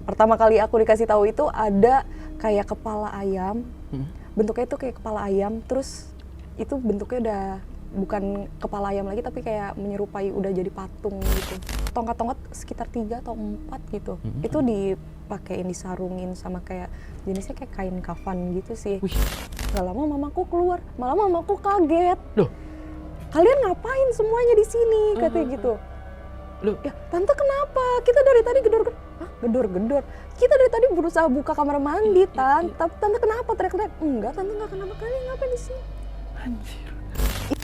pertama kali aku dikasih tahu itu ada kayak kepala ayam, bentuknya itu kayak kepala ayam, terus itu bentuknya udah bukan kepala ayam lagi tapi kayak menyerupai udah jadi patung gitu. Tongkat-tongkat sekitar 3 atau 4 gitu. Itu dipakein, disarungin sama kayak jenisnya kayak kain kafan gitu sih. Wih. Gak lama mamaku keluar, malah mamaku kaget. Loh, Kalian ngapain semuanya di sini? Katanya gitu. loh, Ya, tante kenapa? Kita dari tadi gedor-gedor. Hah? Gedor-gedor? Kita dari tadi berusaha buka kamar mandi, Tante. Tapi tante kenapa teriak-teriak? Enggak, tante nggak kenapa. Kalian ngapain di sini? anjir.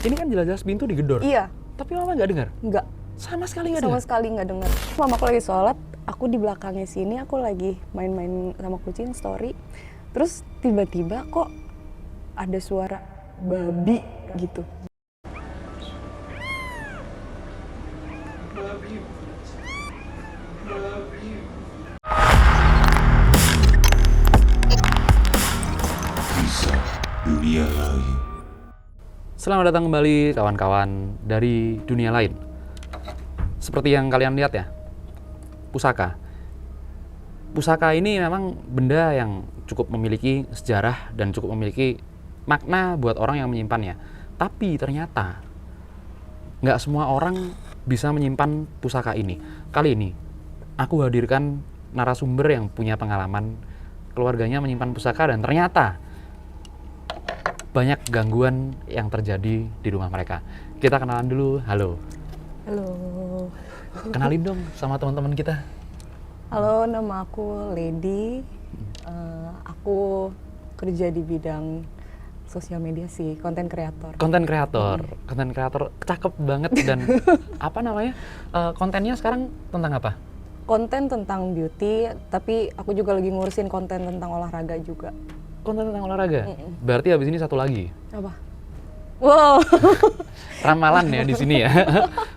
Ini kan jelas-jelas pintu digedor. Iya, Tapi mama nggak dengar? enggak. Sama sekali nggak Sama dengar? sekali nggak dengar. Mamaku lagi sholat, aku di belakangnya sini, aku lagi main-main sama kucing, story. Terus tiba-tiba kok ada suara babi gitu. Kisah dunia lain. Selamat datang kembali kawan-kawan dari dunia lain. Seperti yang kalian lihat ya, pusaka. Pusaka ini memang benda yang cukup memiliki sejarah dan cukup memiliki makna buat orang yang menyimpannya. Tapi ternyata nggak semua orang bisa menyimpan pusaka ini. Kali ini aku hadirkan narasumber yang punya pengalaman keluarganya menyimpan pusaka dan ternyata banyak gangguan yang terjadi di rumah mereka. Kita kenalan dulu. Halo. Halo. Kenalin dong sama teman-teman kita. Halo, nama aku Lady. Aku kerja di bidang sosial media sih, konten kreator. Konten kreator. Konten kreator cakep banget dan apa namanya? Kontennya sekarang tentang apa? Konten tentang beauty, tapi aku juga lagi ngurusin konten tentang olahraga juga. Konten tentang olahraga. Berarti habis ini satu lagi. Apa? Wow. Ramalan ya di sini ya.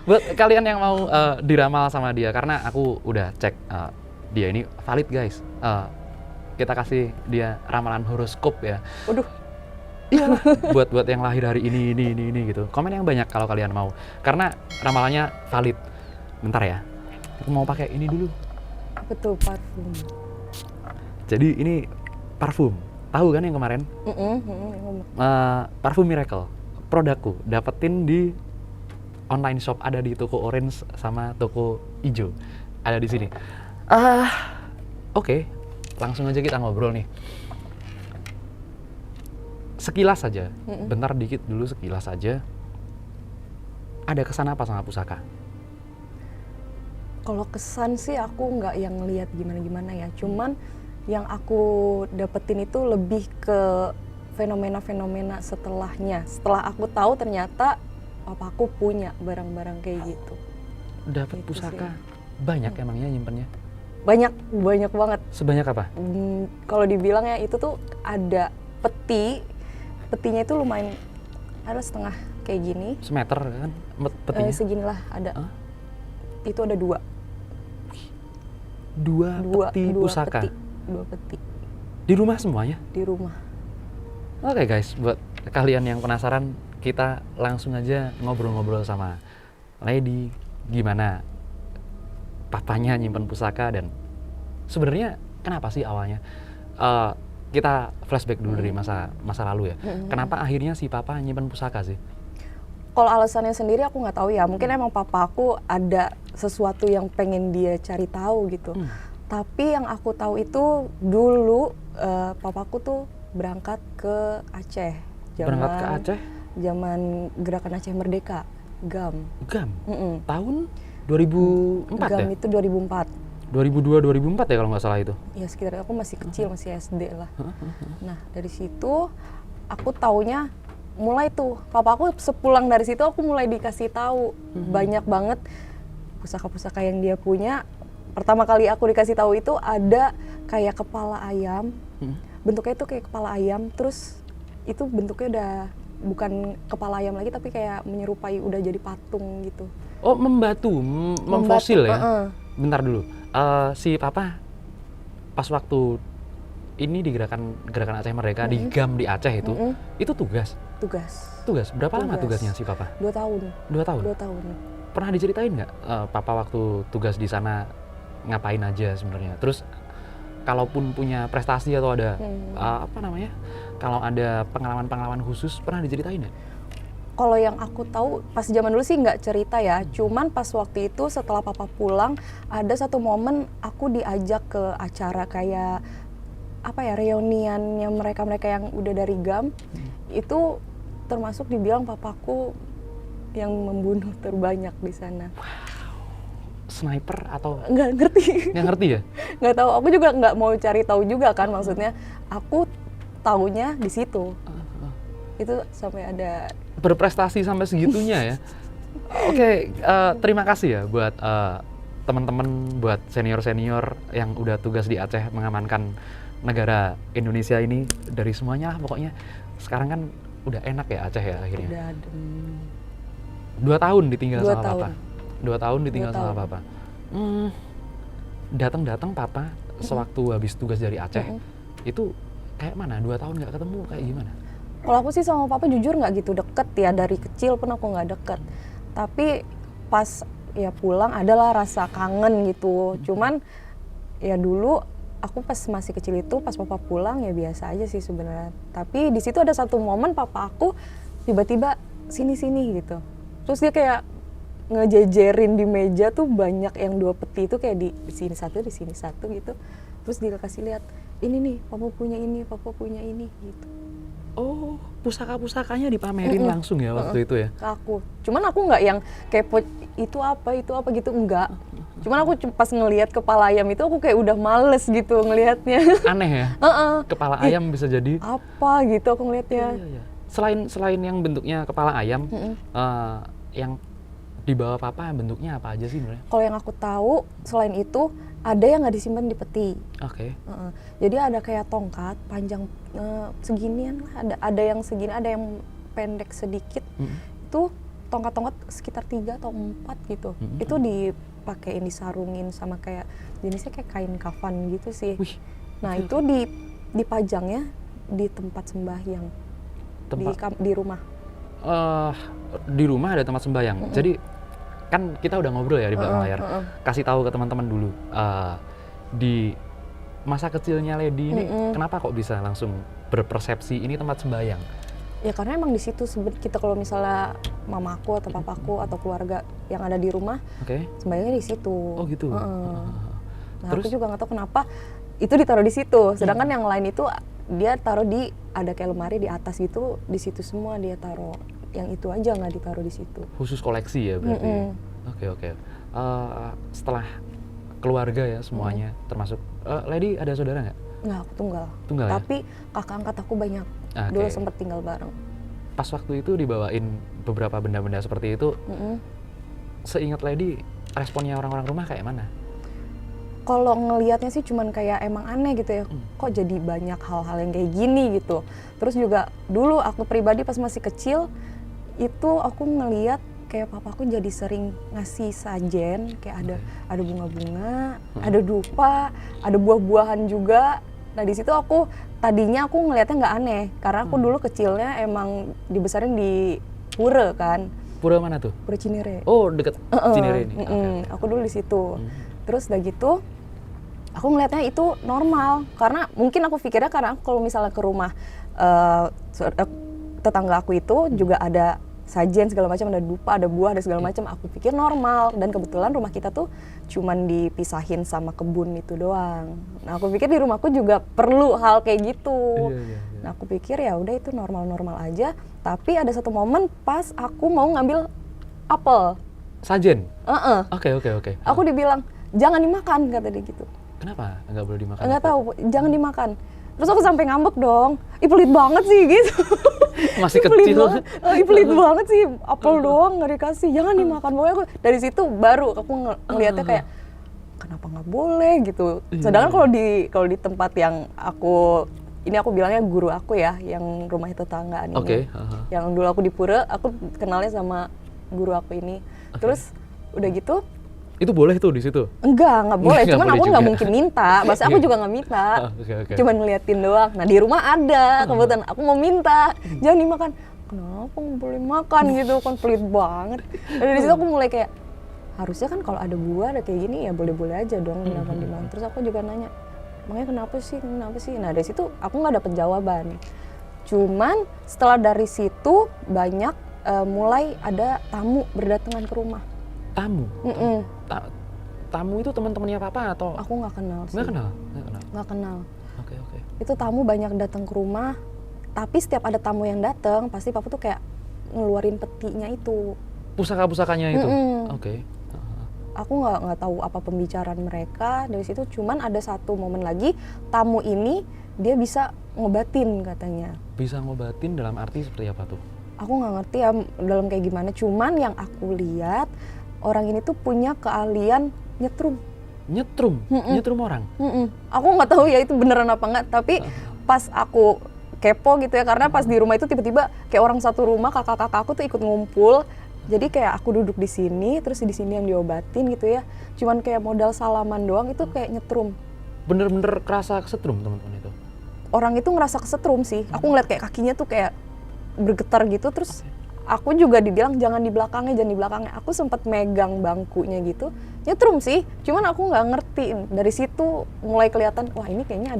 Buat kalian yang mau diramal sama dia, karena aku udah cek dia ini valid guys. Kita kasih dia ramalan horoskop ya. Waduh. Iya. buat yang lahir hari ini gitu. Komen yang banyak kalau kalian mau. Karena ramalannya valid. Bentar ya. Aku mau pakai ini dulu. Apa tuh parfum? Jadi ini parfum. Tahu kan yang kemarin? Parfum Miracle. Produkku dapetin di online shop, ada di toko orange sama toko hijau. Ada di sini. Oke. Langsung aja kita ngobrol nih. Sekilas saja. Bentar dikit dulu sekilas saja. Ada kesan apa sama pusaka? Kalau kesan sih aku nggak yang lihat gimana-gimana ya. Cuman yang aku dapetin itu lebih ke fenomena-fenomena setelahnya. Setelah aku tahu ternyata papaku punya barang-barang kayak gitu. Dapat Gitu pusaka. sih. Banyak emangnya nyimpennya? Banyak banget. Sebanyak apa? Kalau dibilang ya itu tuh ada peti. Petinya itu lumayan, ada setengah kayak gini. Semeter kan petinya? Seginilah ada. Hah? Itu ada dua Peti pusaka? Dua peti Di rumah semuanya? di rumah. Oke guys, buat kalian yang penasaran, kita langsung aja ngobrol-ngobrol sama Lady. Gimana papanya nyimpen pusaka dan sebenarnya kenapa sih awalnya? Kita flashback dulu dari masa lalu ya. Kenapa akhirnya si papa nyimpen pusaka sih? Kalau alasannya sendiri aku nggak tahu ya. Mungkin emang papaku ada sesuatu yang pengen dia cari tahu gitu. Tapi yang aku tahu itu dulu papaku tuh berangkat ke Aceh. Berangkat ke Aceh? Zaman gerakan Aceh Merdeka, GAM. GAM? Tahun 2004 GAM ya? itu 2004. 2002-2004 ya kalau nggak salah itu? Ya sekitar aku masih kecil, masih SD lah. Nah dari situ aku taunya mulai tuh, papa aku sepulang dari situ aku mulai dikasih tahu banyak banget pusaka-pusaka yang dia punya. Pertama kali aku dikasih tahu itu ada kayak kepala ayam, bentuknya itu kayak kepala ayam, terus itu bentuknya udah bukan kepala ayam lagi tapi kayak menyerupai udah jadi patung gitu. Oh membatu, memfosil ya? Bentar dulu, si papa pas waktu ini di gerakan Aceh Merdeka di GAM di Aceh itu tugas? Tugas? Berapa lama tugasnya si papa? 2 tahun. 2 tahun? 2 tahun. Pernah diceritain nggak papa waktu tugas di sana ngapain aja sebenarnya? Terus kalaupun punya prestasi atau ada kalau ada pengalaman-pengalaman khusus pernah diceritain ya? Kalau yang aku tahu pas zaman dulu sih nggak cerita ya, cuman pas waktu itu setelah papa pulang ada satu momen aku diajak ke acara kayak reuniannya mereka yang udah dari GAM. Itu termasuk dibilang papaku yang membunuh terbanyak di sana. Sniper atau Nggak ngerti. nggak ngerti ya? Nggak tahu, aku juga nggak mau cari tahu juga kan, maksudnya aku taunya di situ. Itu sampai ada Berprestasi sampai segitunya ya. Oke, terima kasih ya buat teman-teman, buat senior-senior yang udah tugas di Aceh mengamankan negara Indonesia ini dari semuanya lah pokoknya. Sekarang kan udah enak ya Aceh ya akhirnya. udah ada 2 tahun ditinggal 2 sama tahun. papa. 2 tahun ditinggal 2 sama tahun. papa. Datang-datang papa sewaktu habis tugas dari Aceh. Itu kayak mana? 2 tahun nggak ketemu kayak gimana? Kalau aku sih sama papa jujur nggak gitu deket ya, dari kecil pun aku nggak deket. Tapi pas ya pulang adalah rasa kangen gitu. Cuman ya dulu aku pas masih kecil itu pas papa pulang ya biasa aja sih sebenarnya. Tapi di situ ada satu momen papa aku tiba-tiba sini gitu. Terus dia kayak ngejejerin di meja tuh banyak yang 2 peti itu kayak di sini satu gitu. Terus dia kasih lihat, ini nih papa punya ini gitu. Oh, pusaka-pusakanya dipamerin langsung ya waktu itu ya? Ke aku. Cuman aku nggak yang kepo itu apa gitu, enggak. Cuman aku pas ngelihat kepala ayam itu aku kayak udah males gitu ngelihatnya. Aneh ya? Kepala ayam bisa jadi Apa gitu aku ngelihatnya. Iya. Selain yang bentuknya kepala ayam, yang di bawah papa bentuknya apa aja sih sebenarnya? Kalau yang aku tahu selain itu ada yang nggak disimpan di peti. Oke. Jadi ada kayak tongkat panjang seginian lah. Ada yang segini, ada yang pendek sedikit. Itu tongkat-tongkat sekitar 3 atau 4 gitu. Itu dipakein, disarungin sama kayak jenisnya kayak kain kafan gitu sih. Wih, nah itu dipajangnya di tempat sembahyang. Di rumah. Di rumah ada tempat sembahyang. Jadi kan kita udah ngobrol ya di belakang layar. Kasih tahu ke teman-teman dulu di masa kecilnya Lady ini kenapa kok bisa langsung berpersepsi ini tempat sembahyang? Ya karena emang di situ kita kalau misalnya mamaku atau papaku atau keluarga yang ada di rumah, sembahyangnya di situ. Oh gitu. Nah Terus? aku juga nggak tahu kenapa itu ditaruh di situ. Sedangkan yang lain itu dia taruh ada kayak lemari di atas gitu, di situ semua dia taruh. Yang itu aja nggak ditaruh di situ. Khusus koleksi ya berarti. Oke. Setelah keluarga ya semuanya, termasuk Lady ada saudara nggak? Nggak, aku tunggal. Tunggal ya? Tapi kakak angkat aku banyak. Dulu sempat tinggal bareng. Pas waktu itu dibawain beberapa benda-benda seperti itu, seingat Lady responnya orang-orang rumah kayak mana? Kalau ngelihatnya sih cuman kayak emang aneh gitu ya, kok jadi banyak hal-hal yang kayak gini gitu. Terus juga dulu aku pribadi pas masih kecil itu aku ngelihat kayak papaku jadi sering ngasih sajen, kayak ada bunga-bunga, ada dupa, ada buah-buahan juga. Nah di situ tadinya aku ngelihatnya nggak aneh karena aku dulu kecilnya emang dibesarin di pura kan. Pura mana tuh? Pura Cinere. Oh deket Cinere ini. Aku dulu di situ. Terus udah gitu aku ngelihatnya itu normal karena mungkin aku pikirnya karena kalau misalnya ke rumah tetangga aku itu juga ada sajian segala macam, ada dupa, ada buah, ada segala macam. Aku pikir normal dan kebetulan rumah kita tuh cuman dipisahin sama kebun itu doang. Nah aku pikir di rumahku juga perlu hal kayak gitu. Nah aku pikir ya udah itu normal-normal aja. Tapi ada satu momen pas aku mau ngambil apel. Sajen? Oke. Aku dibilang jangan dimakan kata dia gitu. Kenapa nggak boleh dimakan? Nggak tahu, jangan dimakan. Terus aku sampai ngambek dong, pelit banget sih gitu. Masih kecil. Pelit banget sih, apel doang nggak dikasih, jangan dimakan. Pokoknya aku dari situ baru aku ngeliatnya kayak kenapa nggak boleh gitu. Sedangkan kalau di tempat yang aku bilangnya guru aku ya, yang rumah tetanggaan ini. Yang dulu aku di Pura, aku kenalnya sama guru aku ini. Terus udah gitu. Itu boleh tuh di situ? Enggak boleh. Cuman aku nggak juga. mungkin minta. Bahasa aku juga nggak minta. Cuman ngeliatin doang. Nah di rumah ada kebetulan aku mau minta. Jangan dimakan. Kenapa nggak boleh makan gitu? Kan pelit banget. Dan dari situ aku mulai kayak harusnya kan kalau ada buah ada kayak gini ya boleh-boleh aja dong dimakan. Terus aku juga nanya, makanya kenapa sih. Nah dari situ aku nggak dapet jawaban. Cuman setelah dari situ banyak mulai ada tamu berdatangan ke rumah. Tamu? Mm-mm. Tamu itu teman-temannya papa atau? Aku nggak kenal sih. Nggak kenal. Oke. Itu tamu banyak datang ke rumah, tapi setiap ada tamu yang datang pasti papa tuh kayak ngeluarin petinya itu. Pusaka-pusakanya itu? Mm-mm. Oke. Aku nggak tahu apa pembicaraan mereka dari situ. Cuman ada satu momen lagi, tamu ini dia bisa ngobatin katanya. Bisa ngobatin dalam arti seperti apa tuh? Aku nggak ngerti ya dalam kayak gimana. Cuman yang aku lihat orang ini tuh punya keahlian nyetrum. Nyetrum orang? Aku nggak tahu ya itu beneran apa nggak. Tapi pas aku kepo gitu ya, karena pas di rumah itu tiba-tiba kayak orang satu rumah, kakak-kakak aku tuh ikut ngumpul. Jadi kayak aku duduk di sini, terus di sini yang diobatin gitu ya. Cuman kayak modal salaman doang itu kayak nyetrum. Bener-bener kerasa kesetrum teman-teman itu? Orang itu ngerasa kesetrum sih. Aku ngeliat kayak kakinya tuh kayak bergetar gitu. Terus aku juga dibilang jangan di belakangnya. Aku sempat megang bangkunya gitu. Nyetrum sih, cuman aku nggak ngerti. Dari situ mulai kelihatan, wah ini kayaknya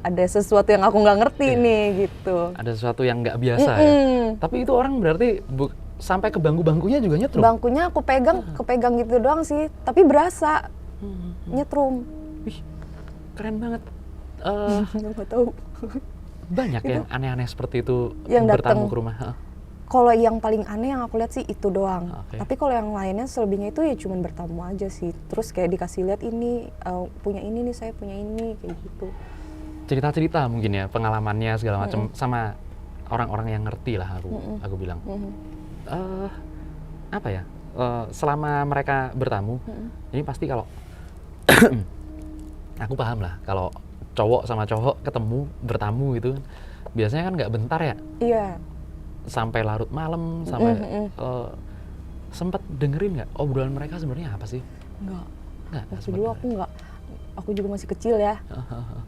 ada sesuatu yang aku nggak ngerti nih gitu. Ada sesuatu yang nggak biasa ya? Tapi itu orang berarti sampai ke bangku-bangkunya juga nyetrum? Bangkunya aku kepegang gitu doang sih, tapi berasa nyetrum. Wih, keren banget. Nggak tahu. Banyak yang aneh-aneh seperti itu yang bertamu datang ke rumah? Kalau yang paling aneh yang aku lihat sih itu doang. Okay. Tapi kalau yang lainnya selebihnya itu ya cuman bertamu aja sih. Terus kayak dikasih lihat ini punya ini nih, saya punya ini kayak gitu. Cerita-cerita mungkin ya, pengalamannya segala macam sama orang-orang yang ngerti lah aku bilang. Apa ya? Selama mereka bertamu, ini pasti kalau aku paham lah kalau cowok sama cowok ketemu bertamu gitu biasanya kan nggak bentar ya. Iya. Sampai larut malam, sampai sempat dengerin nggak obrolan mereka sebenarnya apa sih? Nggak. Waktu sempet dulu dengerin. aku nggak. Aku juga masih kecil ya.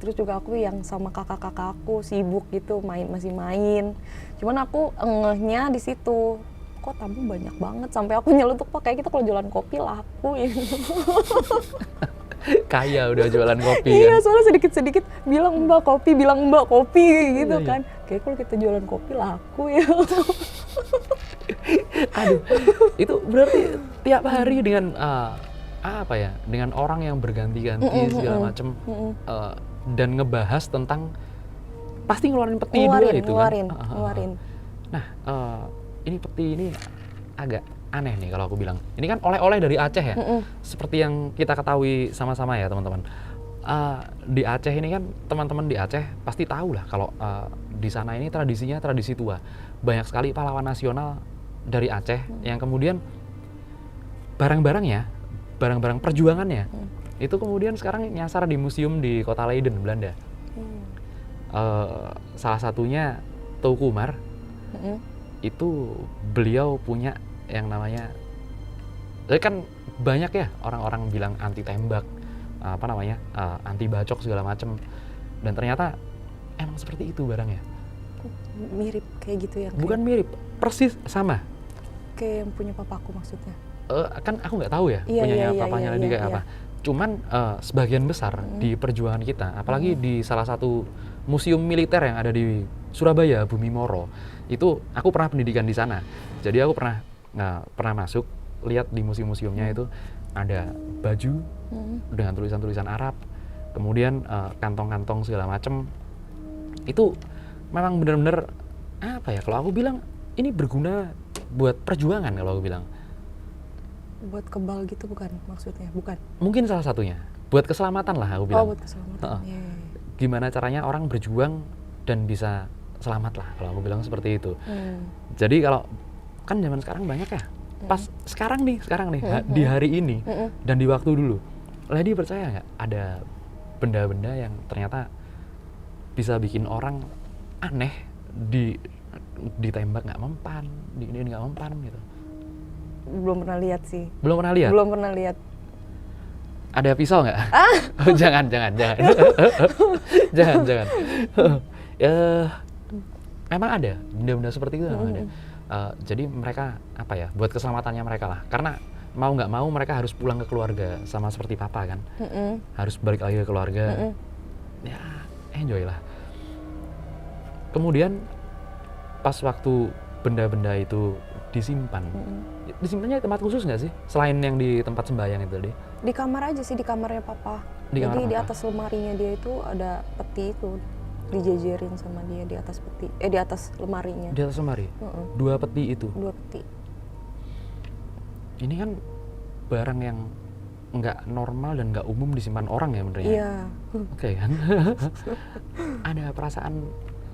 Terus juga aku yang sama kakak-kakak aku sibuk gitu masih main. Cuman aku ngehnya di situ. Kok tamu banyak banget sampai aku nyelutuk, Pak, kayak kita kalau jualan kopi laku ya. Kaya udah jualan kopi Iya, kan? soalnya sedikit-sedikit bilang mbak kopi gitu Iya. kan. Kayak kalau kita jualan kopi laku ya. Aduh, itu berarti tiap hari dengan apa ya? Dengan orang yang berganti-ganti segala macam dan ngebahas tentang pasti ngeluarin peti dua itu kan? Ngeluarin. Nah, ini peti ini agak aneh nih kalau aku bilang. Ini kan oleh-oleh dari Aceh ya. Seperti yang kita ketahui sama-sama ya teman-teman. Di Aceh ini kan teman-teman di Aceh pasti tahu lah kalau di sana ini tradisinya tradisi tua. Banyak sekali pahlawan nasional dari Aceh yang kemudian barang-barangnya, barang-barang perjuangannya itu kemudian sekarang nyasar di museum di Kota Leiden, Belanda. Salah satunya Teuku Umar. Itu beliau punya yang namanya, kan banyak ya orang-orang bilang anti tembak, anti bacok segala macem, dan ternyata emang seperti itu barangnya. Mirip kayak gitu ya? Bukan mirip, persis sama. Kayak yang punya papaku maksudnya? Kan aku nggak tahu ya punyanya papanya Lady kayak apa. Cuman sebagian besar di perjuangan kita, apalagi di salah satu museum militer yang ada di Surabaya, Bumi Moro, itu aku pernah pendidikan di sana. Jadi aku pernah masuk, lihat di museum-museumnya itu ada baju dengan tulisan-tulisan Arab, kemudian kantong-kantong segala macem. Itu memang benar-benar apa ya? Kalau aku bilang ini berguna buat perjuangan kalau aku bilang. Buat kebal gitu bukan maksudnya? Bukan. Mungkin salah satunya. Buat keselamatan lah aku bilang. Oh, buat keselamatan. Gimana caranya orang berjuang dan bisa selamat lah kalau aku bilang seperti itu. Jadi kalau kan zaman sekarang banyak ya. Pas sekarang nih di hari ini dan di waktu dulu. Lady percaya nggak ada benda-benda yang ternyata bisa bikin orang aneh, ditembak nggak mempan, ini nggak mempan gitu? Belum pernah lihat sih. Belum pernah lihat? Belum pernah lihat. Ada pisau nggak? Oh, jangan. jangan. Memang ada benda-benda seperti itu, memang ada. Jadi mereka apa ya, buat keselamatannya mereka lah. Karena mau nggak mau mereka harus pulang ke keluarga, sama seperti papa kan, harus balik lagi ke keluarga. Ya enjoy lah. Kemudian pas waktu benda-benda itu disimpan, disimpannya di tempat khusus nggak sih selain yang di tempat sembahyang itu tadi? Di kamar aja sih, di kamarnya papa. Di kamar Jadi di papa? atas lemarinya dia itu ada peti itu, dijejerin sama dia di atas peti, di atas lemarinya. Di atas lemari, 2 peti itu. 2 peti. Ini kan barang yang nggak normal dan nggak umum disimpan orang ya benernya. Iya. Oke kan.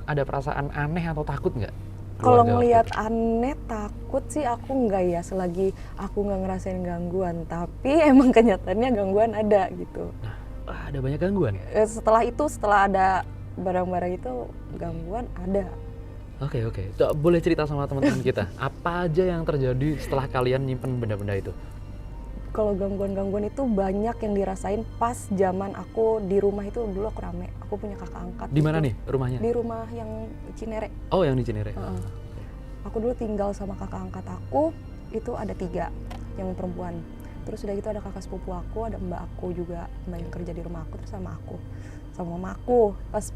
ada perasaan aneh atau takut nggak? Kalau keluarga waktu ngelihat itu? aneh takut sih aku enggak ya, selagi aku nggak ngerasain gangguan. Tapi emang kenyataannya gangguan ada gitu. Ada banyak gangguan. Setelah ada barang-barang itu, gangguan ada. Oke. Coba boleh cerita sama teman-teman kita. Apa aja yang terjadi setelah kalian nyimpen benda-benda itu? Kalau gangguan-gangguan itu banyak yang dirasain pas zaman aku di rumah itu. Dulu aku rame, aku punya kakak angkat. Di mana gitu. nih rumahnya? Di rumah yang Cinere. Oh, yang di Cinere. Aku dulu tinggal sama kakak angkat aku, itu ada 3 yang perempuan. Terus udah gitu ada kakak sepupu aku, ada mbak aku juga, mbak yang kerja di rumah aku, terus sama aku, sama mama aku. Pas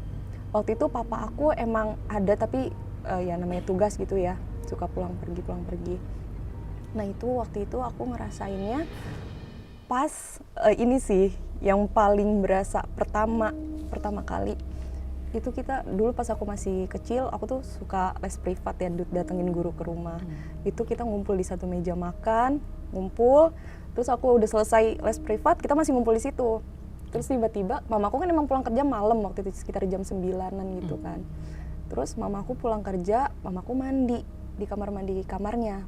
waktu itu papa aku emang ada, tapi ya namanya tugas gitu ya, suka pulang pergi. Nah itu waktu itu aku ngerasainnya pas ini sih yang paling berasa pertama kali. Itu kita dulu pas aku masih kecil, aku tuh suka les privat ya, datengin guru ke rumah. Itu kita ngumpul di satu meja makan, terus aku udah selesai les privat, kita masih ngumpul di situ. Terus tiba-tiba mamaku kan emang pulang kerja malam waktu itu, sekitar jam 9-an gitu kan. Terus mamaku pulang kerja, mamaku mandi di kamar mandi kamarnya.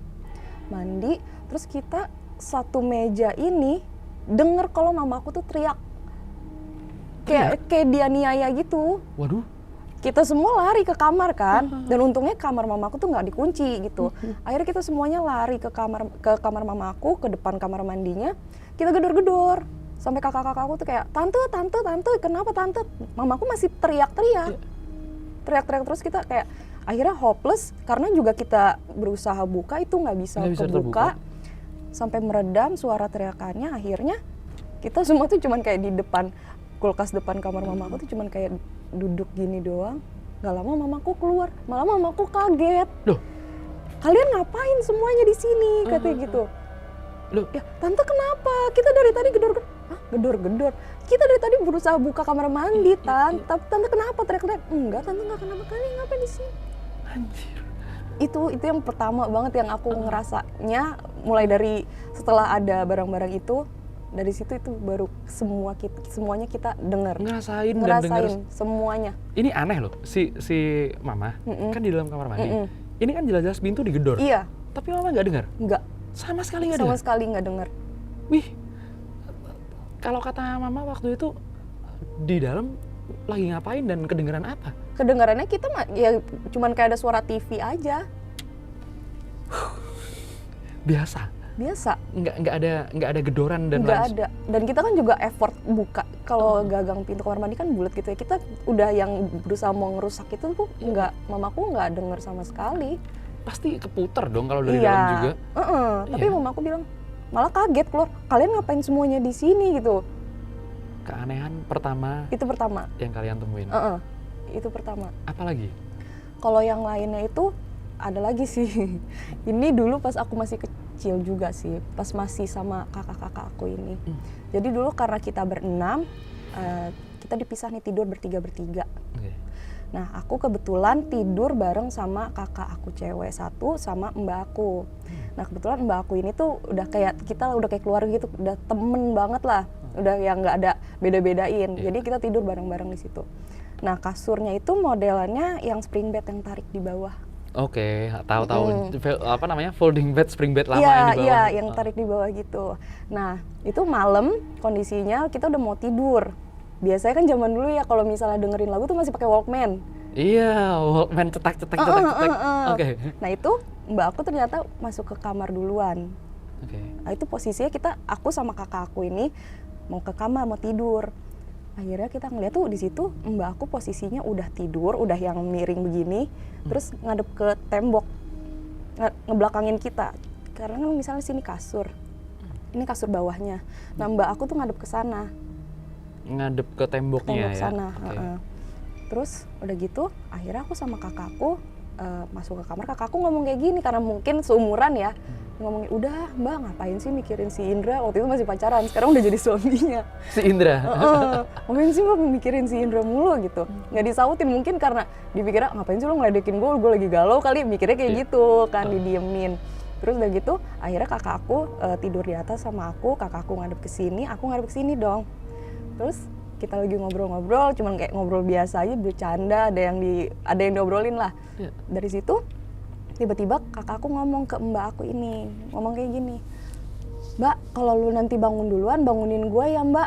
Mandi, terus kita satu meja ini denger kalau mamaku tuh teriak. Kayak dia niaya gitu. Waduh. Kita semua lari ke kamar kan, dan untungnya kamar mamaku tuh nggak dikunci gitu. Akhirnya kita semuanya lari ke kamar mamaku, ke depan kamar mandinya. Kita gedor-gedor. Sampai kakak-kakakku tuh kayak, tante, kenapa tante? Mamaku masih teriak-teriak. Teriak-teriak terus, kita kayak akhirnya hopeless karena juga kita berusaha buka itu nggak bisa kebuka. Sampai meredam suara teriakannya, akhirnya kita semua tuh cuman kayak di depan kulkas depan kamar mamaku tuh cuman kayak duduk gini doang. Gak lama mamaku keluar, malah mamaku kaget. Loh, kalian ngapain semuanya di sini? Katanya gitu. Loh, ya tante kenapa? Kita dari tadi gedor-gedor. Hah, gedor-gedor? Kita dari tadi berusaha buka kamar mandi, tapi tante kenapa teriak-teriak? Enggak, tante nggak kenapa, kalian ngapain di sini? anjir. Itu yang pertama banget yang aku ngerasanya, mulai dari setelah ada barang-barang itu, dari situ itu baru semuanya kita dengar. Ngerasain dan dengar. Semuanya. Ini aneh loh, si mama kan di dalam kamar mandi. Ini kan jelas-jelas pintu digedor. Iya. Tapi mama nggak dengar? Nggak. Sama sekali nggak Sama dengar? sekali nggak dengar. Wih, kalau kata mama waktu itu di dalam lagi ngapain dan kedengeran apa? Kedengarannya kita ya cuman kayak ada suara TV aja. Biasa. Nggak ada gedoran dan nggak ada. Dan kita kan juga effort buka. Kalau gagang pintu kamar mandi kan bulat gitu ya. Kita udah yang berusaha mau ngerusak itu tuh nggak, mamaku nggak denger sama sekali. Pasti keputar dong kalau dari dalam juga. Tapi mamaku bilang malah kaget keluar. Kalian ngapain semuanya di sini gitu? Keanehan pertama. Itu pertama. Yang kalian temuin. Itu pertama. Apalagi? Kalau yang lainnya itu ada lagi sih. Ini dulu pas aku masih kecil juga sih, pas masih sama kakak-kakak aku ini. Jadi dulu karena kita berenam, kita dipisah nih tidur bertiga. Okay. Nah aku kebetulan tidur bareng sama kakak aku cewek satu sama mbak aku. Nah kebetulan mbak aku ini tuh udah kayak keluarga gitu, udah temen banget lah, udah yang nggak ada beda-bedain. Jadi kita tidur bareng-bareng di situ. Nah kasurnya itu modelannya yang spring bed yang tarik di bawah. Oke, tahu apa namanya, folding bed, spring bed lama yang di bawah. Iya, yang tarik di bawah gitu. Nah, itu malam kondisinya kita udah mau tidur. Biasanya kan zaman dulu ya kalau misalnya dengerin lagu tuh masih pakai Walkman. Iya, Walkman cetak. Oke. Nah, itu mbak aku ternyata masuk ke kamar duluan. Oke. Nah, itu posisinya aku sama kakak aku ini mau ke kamar, mau tidur. Akhirnya kita ngeliat tuh di situ mbak aku posisinya udah tidur, udah yang miring begini, terus ngadep ke tembok, ngebelakangin kita. Karena kan misalnya sini kasur, ini kasur bawahnya. Nah mbak aku tuh ngadep ke sana, Ngadep ke temboknya tembok ya. sana. Oke. Heeh. Terus udah gitu, akhirnya aku sama kakakku masuk ke kamar. Kakakku ngomong kayak gini karena mungkin seumuran ya. Ngomongin, udah mbak ngapain sih mikirin si Indra, waktu itu masih pacaran, sekarang udah jadi suaminya. Si Indra. Ngapain sih mbak mikirin si Indra mulu gitu. Nggak disautin mungkin karena dipikirnya ngapain sih lo ngeledekin gue lagi galau kali, mikirnya kayak Iya. gitu kan, didiemin. Terus udah gitu akhirnya kakak aku tidur di atas sama aku, kakakku ngadep ke sini, aku ngadep ke sini dong. Terus kita lagi ngobrol-ngobrol, cuman kayak ngobrol biasa aja, bercanda, ada yang diobrolin lah. Iya. Dari situ tiba-tiba kakakku ngomong ke mbak aku ini, ngomong kayak gini, mbak kalau lu nanti bangun duluan bangunin gue ya mbak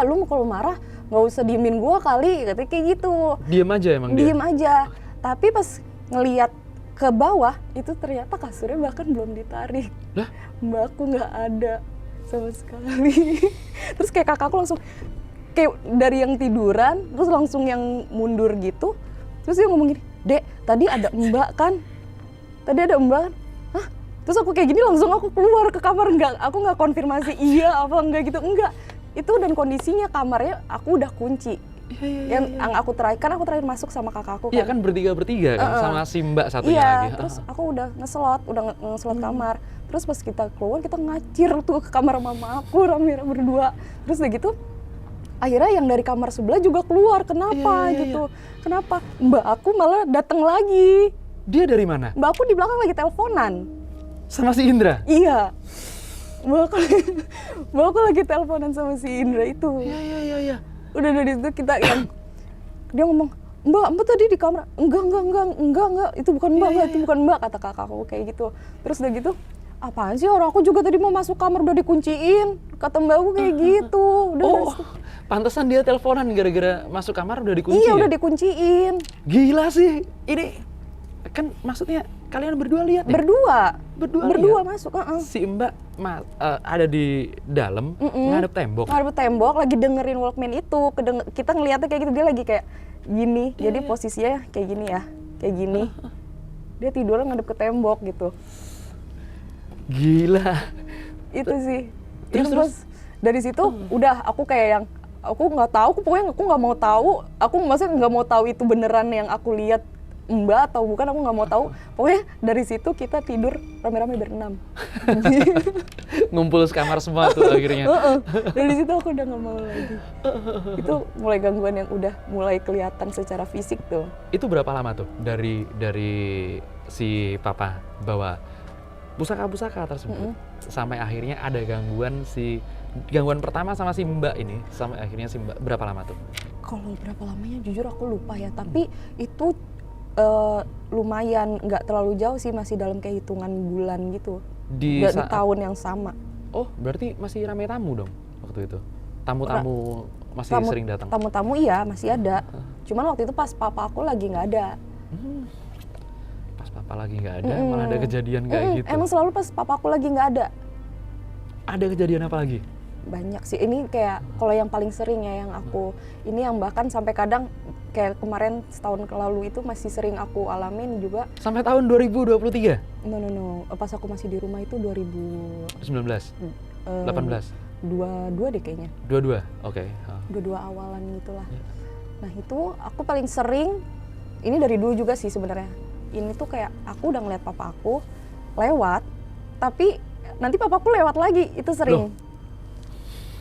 lu kalau marah nggak usah diemin gue kali, katanya kayak gitu. Diem aja emang dia. Diem aja. Tapi pas ngeliat ke bawah itu ternyata kasurnya bahkan belum ditarik. Lah? Mbak aku nggak ada sama sekali. Terus kayak kakakku langsung kayak dari yang tiduran terus langsung yang mundur gitu. Terus dia ngomong gini, dek tadi ada mbak kan? Tadi ada mbak kan? Hah? Terus aku kayak gini langsung aku keluar ke kamar, aku nggak konfirmasi iya apa enggak gitu, enggak. Itu dan kondisinya kamarnya aku udah kunci. Yang aku terakhir masuk sama kakakku kan. Iya kan bertiga kan sama si Mbak satunya Iya, lagi. terus aku udah ngeslot kamar. Terus pas kita keluar kita ngacir tuh ke kamar mama aku rame-rame berdua. Terus udah gitu akhirnya yang dari kamar sebelah juga keluar. Kenapa gitu? Kenapa? Mbak aku malah datang lagi. Dia dari mana? Mbak aku di belakang lagi teleponan. Sama si Indra? Iya. Mbak aku lagi teleponan sama si Indra itu. Iya. Udah dari situ kita yang dia ngomong, mbak tadi di kamar. Enggak, itu bukan mbak, itu bukan mbak, kata kakakku kayak gitu. Terus udah gitu, apaan sih, orang aku juga tadi mau masuk kamar udah dikunciin, kata mbak aku kayak gitu. Udah dari situ. Pantesan dia teleponan gara-gara masuk kamar udah dikunci. Iya, ya? udah dikunciin. Gila sih. Ini kan maksudnya kalian berdua lihat ya? Berdua Berdua masuk. Si Mbak ada di dalam ngadep tembok. Ngadep tembok lagi dengerin Walkman itu. Kita ngeliatnya kayak gitu, dia lagi kayak gini. Jadi posisinya kayak gini ya, kayak gini. Dia tidur ngadep ke tembok gitu. Gila. Itu sih. Terus? Dari situ udah aku kayak yang aku nggak tahu, pokoknya aku nggak mau tahu. Aku maksudnya nggak mau tahu itu beneran yang aku lihat mbak atau bukan, aku nggak mau tahu. Pokoknya dari situ kita tidur rame-rame berenam. Ngumpul sekamar semua tuh akhirnya. Dari situ aku udah nggak mau lagi. Itu mulai gangguan yang udah mulai kelihatan secara fisik tuh. Itu berapa lama tuh dari si papa bawa pusaka-pusaka tersebut sampai akhirnya ada gangguan pertama sama si Mbak ini, sampai akhirnya si Mbak berapa lama tuh? Kalau berapa lamanya jujur aku lupa ya, tapi itu lumayan nggak terlalu jauh sih, masih dalam kayak hitungan bulan gitu. Di tahun yang sama. Oh, berarti masih ramai tamu dong waktu itu? Tamu-tamu masih sering datang? Tamu-tamu iya, masih ada. Cuman waktu itu pas papa aku lagi nggak ada. Pas papa lagi nggak ada, malah ada kejadian kayak gitu? Emang selalu pas papa aku lagi nggak ada. Ada kejadian apa lagi? Banyak sih, ini kayak kalau yang paling sering ya yang aku, ini yang bahkan sampai kadang kayak kemarin setahun lalu itu masih sering aku alamin juga. Sampai tahun 2023? No, pas aku masih di rumah itu 19? 18? 22 deh kayaknya. 22? Oke. 22 awalan gitulah. Nah itu aku paling sering, ini dari dulu juga sih sebenarnya. Ini tuh kayak aku udah ngeliat papa aku lewat, tapi nanti papa aku lewat lagi, itu sering.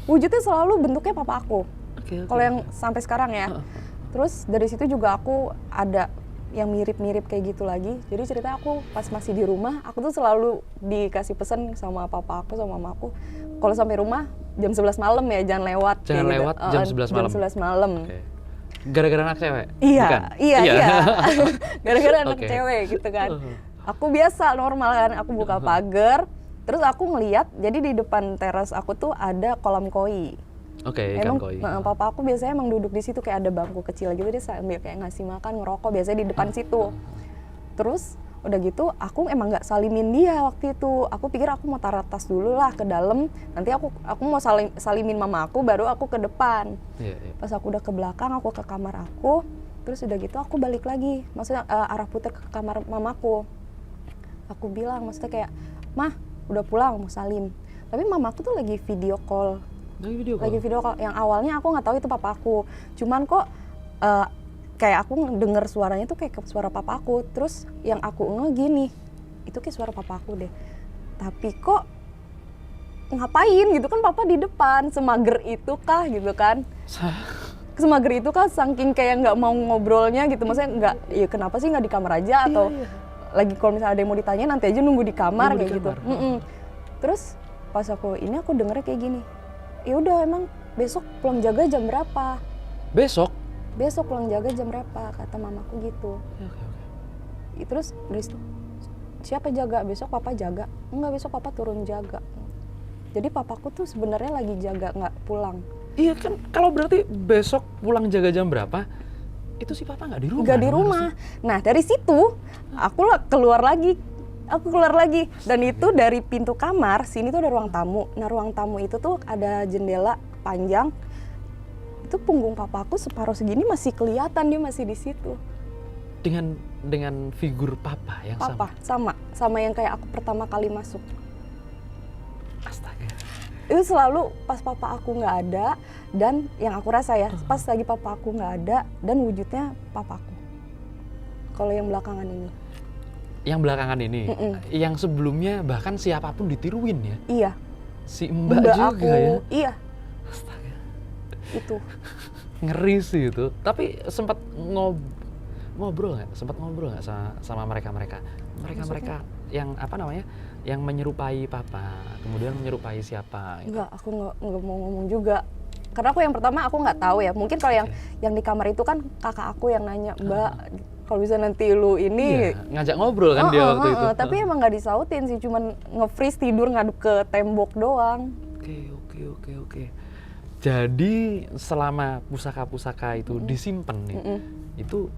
Wujudnya selalu bentuknya papa aku. Kalau yang sampai sekarang ya. Terus dari situ juga aku ada yang mirip-mirip kayak gitu lagi. Jadi cerita aku pas masih di rumah, aku tuh selalu dikasih pesan sama papa aku sama mama aku, kalau sampai rumah jam 11 malam ya, jangan lewat. Jangan lewat jam 11 malam? Jam 11 malam. Gara-gara anak cewek? Iya, Bukan? iya. Gara-gara anak Oke. cewek gitu kan. Aku biasa normal kan, aku buka pagar, terus aku ngeliat, jadi di depan teras aku tuh ada kolam koi. Oke, ikan Emang koi. papa aku biasanya emang duduk di situ, kayak ada bangku kecil gitu, dia sambil kayak ngasih makan, ngerokok biasanya di depan situ. Terus udah gitu aku emang nggak salimin dia waktu itu. Aku pikir aku mau taruh tas dulu lah ke dalam, nanti aku mau salimin mama aku, baru aku ke depan. Iya. Pas aku udah ke belakang, aku ke kamar aku, terus udah gitu aku balik lagi, maksudnya arah putar ke kamar mamaku. Aku bilang maksudnya kayak, mah udah pulang mau salim. Tapi mamaku tuh lagi video call. Lagi video call. Yang awalnya aku nggak tahu itu papa aku. Cuman kok kayak aku denger suaranya tuh kayak suara papa aku. Terus yang aku gini, itu kayak suara papa aku deh. Tapi kok ngapain gitu kan, papa di depan, semager itu kah gitu kan. Semager itu kah, saking kayak nggak mau ngobrolnya gitu. Maksudnya nggak, ya kenapa sih nggak di kamar aja, atau lagi kalau misalnya ada yang mau ditanya nanti aja nunggu di kamar kayak gitu. Terus pas aku dengernya kayak gini, ya udah emang besok pulang jaga jam berapa? Besok pulang jaga jam berapa, kata mamaku gitu. Terus dari situ, siapa jaga? Besok papa jaga? Enggak, besok papa turun jaga. Jadi papaku tuh sebenarnya lagi jaga, nggak pulang. Iya kan, kalau berarti besok pulang jaga jam berapa, itu si papa nggak di rumah. Nggak di rumah. Nah dari situ aku keluar lagi. Dan itu dari pintu kamar, sini tuh ada ruang tamu. Nah ruang tamu itu tuh ada jendela panjang. Itu punggung papaku separuh segini masih kelihatan, dia masih di situ. Dengan figur papa yang sama yang kayak aku pertama kali masuk. Astaga. Itu selalu pas papa aku nggak ada, dan yang aku rasa ya, pas lagi papa aku nggak ada dan wujudnya papaku. Kalau yang belakangan ini. Yang belakangan ini, yang sebelumnya bahkan siapapun ditiruin ya. Iya. Si Mbak juga aku, ya. Iya. Astaga. Itu. Ngeri sih itu. Tapi sempat ngobrol nggak? Sempat ngobrol nggak sama mereka yang apa namanya? Yang menyerupai papa, kemudian menyerupai siapa? Gitu. Enggak, aku nggak mau ngomong juga. Karena aku yang pertama aku nggak tahu ya. Mungkin kalau yang di kamar itu kan kakak aku yang nanya, Mbak, kalau bisa nanti lu ini ngajak ngobrol kan dia waktu itu. Tapi emang nggak disautin sih, cuman nge-freeze tidur ngaduk ke tembok doang. Oke. Jadi selama pusaka-pusaka itu disimpan nih, itu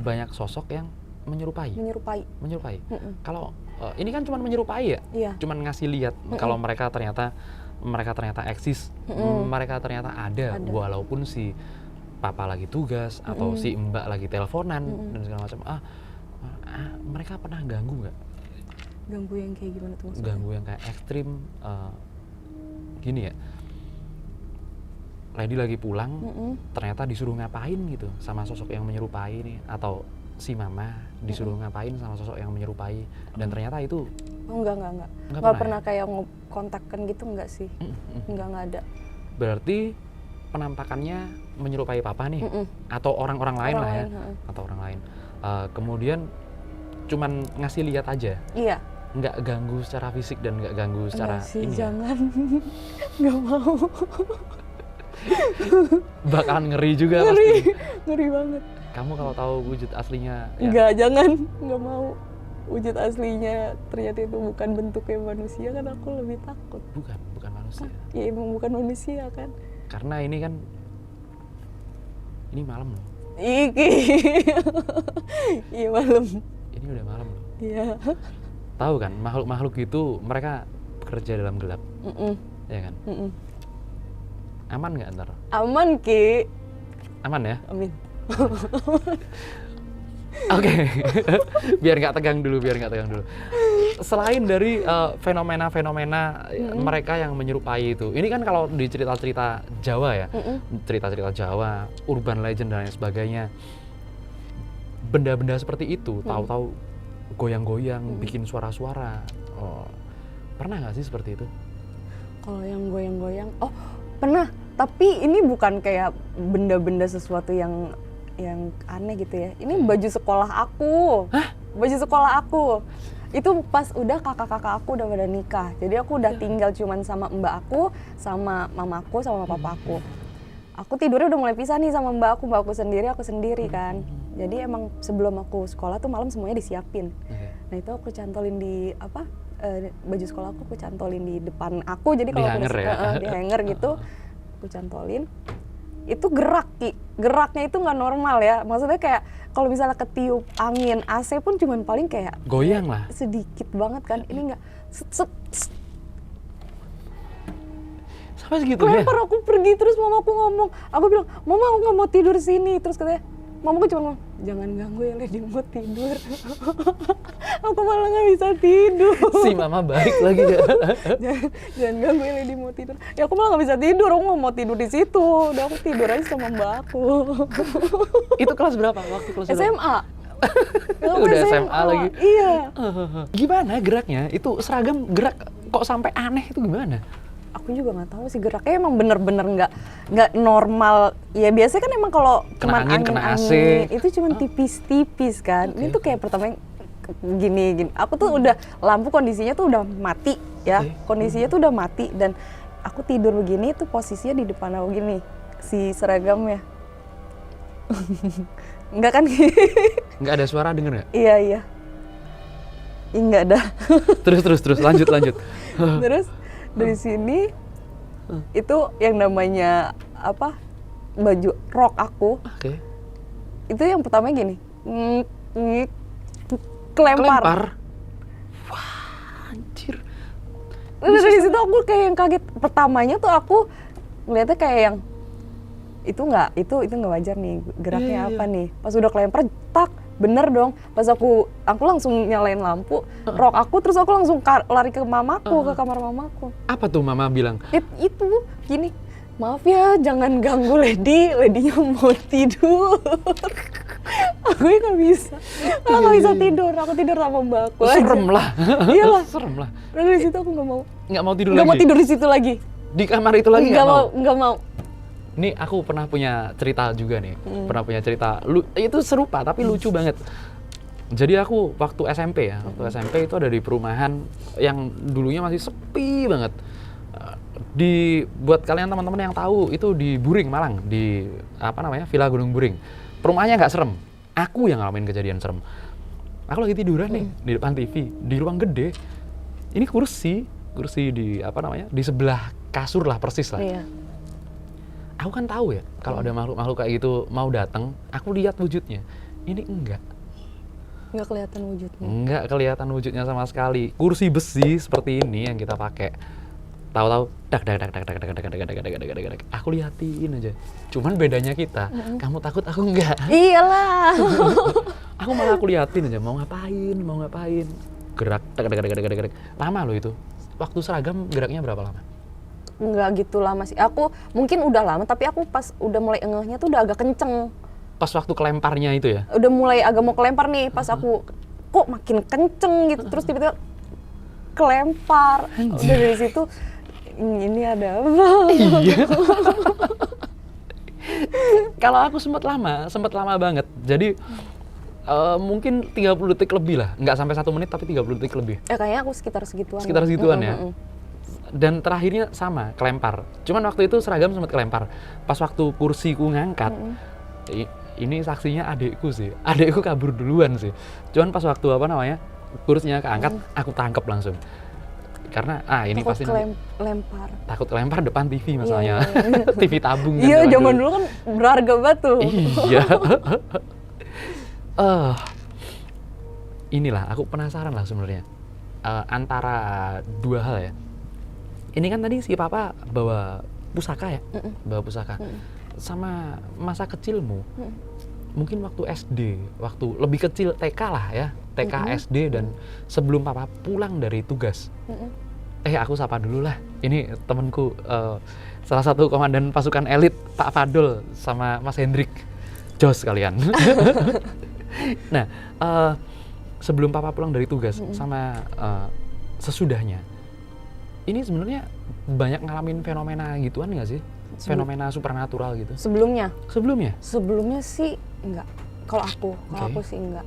banyak sosok yang menyerupai. Kalau ini kan cuma menyerupai ya, cuman ngasih lihat kalau mereka ternyata eksis, mereka ternyata ada, walaupun si papa lagi tugas atau si mbak lagi teleponan dan segala macam. Mereka pernah ganggu nggak? Ganggu yang kayak gimana tuh maksudnya? Ganggu yang kayak ekstrim, gini ya. Lady lagi pulang, ternyata disuruh ngapain gitu sama sosok yang menyerupai nih, atau si mama disuruh ngapain sama sosok yang menyerupai, dan ternyata itu nggak pernah ya? Kayak kontakkan gitu, nggak sih. Nggak ada. Berarti penampakannya menyerupai papa nih, atau orang-orang lain lah ya, atau orang lain. Kemudian cuman ngasih lihat aja. Iya. Nggak ganggu secara fisik dan nggak ganggu secara sih, ini. Jangan. Nggak mau. Bakalan ngeri juga pasti. Ngeri banget. Kamu kalau tahu wujud aslinya ya? Enggak, jangan. Nggak mau. Wujud aslinya ternyata itu bukan bentuknya manusia, kan aku lebih takut. Bukan manusia. Ya emang bukan manusia kan. Karena ini kan, ini malam loh. Iya malam. Ini udah malam loh. Iya. Tahu kan, makhluk-makhluk itu mereka bekerja dalam gelap. Ya kan? Aman nggak ntar? Aman, Ki. Aman ya? Amin. Oke. Biar nggak tegang dulu. Selain dari fenomena-fenomena mereka yang menyerupai itu, ini kan kalau di cerita-cerita Jawa ya, cerita-cerita Jawa, urban legend dan lain sebagainya, benda-benda seperti itu, tahu-tahu goyang-goyang, bikin suara-suara. Pernah nggak sih seperti itu? Kalau yang goyang-goyang, pernah. Tapi ini bukan kayak benda-benda sesuatu yang aneh gitu ya. Ini baju sekolah aku. Hah? Baju sekolah aku. Itu pas udah kakak-kakak aku udah pada nikah. Jadi aku udah tinggal cuman sama mbak aku, sama mamaku, sama papaku. Aku tidurnya udah mulai pisah nih sama mbak aku sendiri kan. Jadi emang sebelum aku sekolah tuh malam semuanya disiapin. Nah itu aku cantolin di baju sekolah aku cantolin di depan aku. Jadi kalau aku di hanger gitu, aku cantolin. Itu geraknya itu nggak normal ya, maksudnya kayak kalau misalnya ketiup angin AC pun cuman paling kayak goyang lah sedikit banget kan, ini nggak sampai segitu ya. Aku pergi, terus mamaku ngomong, aku bilang, mama aku nggak mau tidur sini, terus katanya mamaku cuma ngomong, jangan ganggu ya Lady mau tidur. Aku malah nggak bisa tidur. Si mama baik lagi ya. jangan ganggu ya Lady mau tidur. Ya aku malah nggak bisa tidur, aku nggak mau tidur di situ. Udah aku tidur aja sama mbak aku. Itu kelas berapa? Waktu kelas berapa? SMA. Aku Udah SMA lagi. Iya. Gimana geraknya? Itu seragam gerak kok sampai aneh itu gimana? Aku juga nggak tahu sih, geraknya emang bener-bener nggak normal. Ya biasanya kan emang kalau Kena cuman angin, kena AC. itu cuman tipis-tipis kan. Ini tuh kayak pertama gini. Aku tuh udah lampu kondisinya tuh udah mati ya. Kondisinya tuh udah mati dan aku tidur begini tuh posisinya di depan aku gini si seragamnya. Enggak kan? Nggak ada suara denger nggak? Iya. Enggak ada. Terus lanjut. Terus dari sini itu yang namanya apa, baju rok aku Oke. itu yang pertama gini kelempar. Wah, anjir. Terus dari situ aku kayak yang kaget. Pertamanya tuh aku ngeliatnya kayak yang itu nggak wajar nih geraknya. Apa nih, pas udah kelempar tak bener dong. Pas aku langsung nyalain lampu rok aku, terus aku langsung lari ke mamaku, ke kamar mamaku. Apa tuh mama bilang? Itu gini, maaf ya jangan ganggu Ladynya mau tidur. Aku nggak bisa tidur, aku tidur sama mbak aku aja. Serem lah. Iyalah. Serem lah. Dari situ aku nggak mau tidur nggak lagi? mau tidur di situ lagi. Di kamar itu lagi nggak mau. Nih aku pernah punya cerita juga nih. Pernah punya cerita. Itu serupa tapi lucu banget. Jadi aku waktu SMP ya. Waktu SMP itu ada di perumahan yang dulunya masih sepi banget. Buat kalian teman-teman yang tahu itu di Buring Malang, di Villa Gunung Buring. Perumahannya nggak serem. Aku yang ngalamin kejadian serem. Aku lagi tiduran nih di depan TV, di ruang gede. Ini kursi di di sebelah kasur lah, persis lah. Iya. Aku kan tahu ya, kalau ada makhluk-makhluk kayak gitu mau datang, aku lihat wujudnya. Ini enggak Kelihatan wujudnya. Enggak kelihatan wujudnya sama sekali. Kursi besi seperti ini yang kita pakai. Tahu-tahu dak. Aku liatin aja. Cuman bedanya kita, kamu takut aku enggak. Iyalah. Aku malah aku liatin aja, mau ngapain. Gerak dak. Lama loh itu. Waktu seragam geraknya berapa lama? Nggak gitu lama sih. Aku mungkin udah lama, tapi aku pas udah mulai engehnya tuh udah agak kenceng. Pas waktu kelemparnya itu ya? Udah mulai agak mau kelempar nih, pas aku kok makin kenceng gitu, terus tiba-tiba kelempar. Udah dari situ, ini ada apa? Iya. Kalau aku sempat lama banget. Jadi mungkin 30 detik lebih lah. Nggak sampai 1 menit, tapi 30 detik lebih. Kayaknya aku sekitar segituan. Sekitar segituan ya. Dan terakhirnya sama, kelempar. Cuman waktu itu seragam sempat kelempar. Pas waktu kursiku ngangkat, ini saksinya adekku sih. Adekku kabur duluan sih. Cuman pas waktu kursinya keangkat, aku tangkep langsung. Karena ini takut pasti lempar. takut kelempar depan TV masalahnya. Iya. TV tabung kan. Iya, zaman dulu kan berharga banget tuh. Iya. Inilah aku penasaran lah sebenarnya. Antara dua hal ya. Ini kan tadi si papa bawa pusaka ya, bawa pusaka. Sama masa kecilmu, mungkin waktu SD, waktu lebih kecil TK lah ya, TK, SD dan sebelum papa pulang dari tugas. Aku sapa dulu lah, ini temenku, salah satu komandan pasukan elit, Pak Fadol sama Mas Hendrik, jos kalian. Nah, sebelum papa pulang dari tugas sama sesudahnya, ini sebenarnya banyak ngalamin fenomena gituan nggak sih? Fenomena supernatural gitu? Sebelumnya Sebelumnya sih enggak. Kalau aku sih enggak.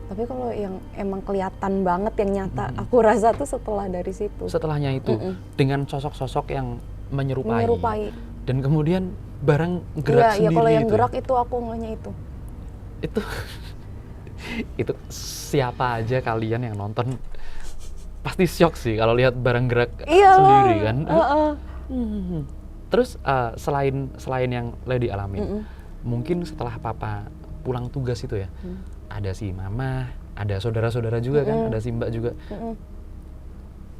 Tapi kalau yang emang kelihatan banget yang nyata, aku rasa tuh setelah dari situ. Setelahnya itu, dengan sosok-sosok yang menyerupai. Dan kemudian barang gerak sendiri. Iya, kalau yang itu. gerak itu aku ngehnya itu. Itu siapa aja kalian yang nonton pasti syok sih kalau lihat barang gerak sendiri kan. Terus selain yang Lady alamin, mungkin setelah papa pulang tugas itu ya, ada si mama, ada saudara-saudara juga kan, ada si mbak juga.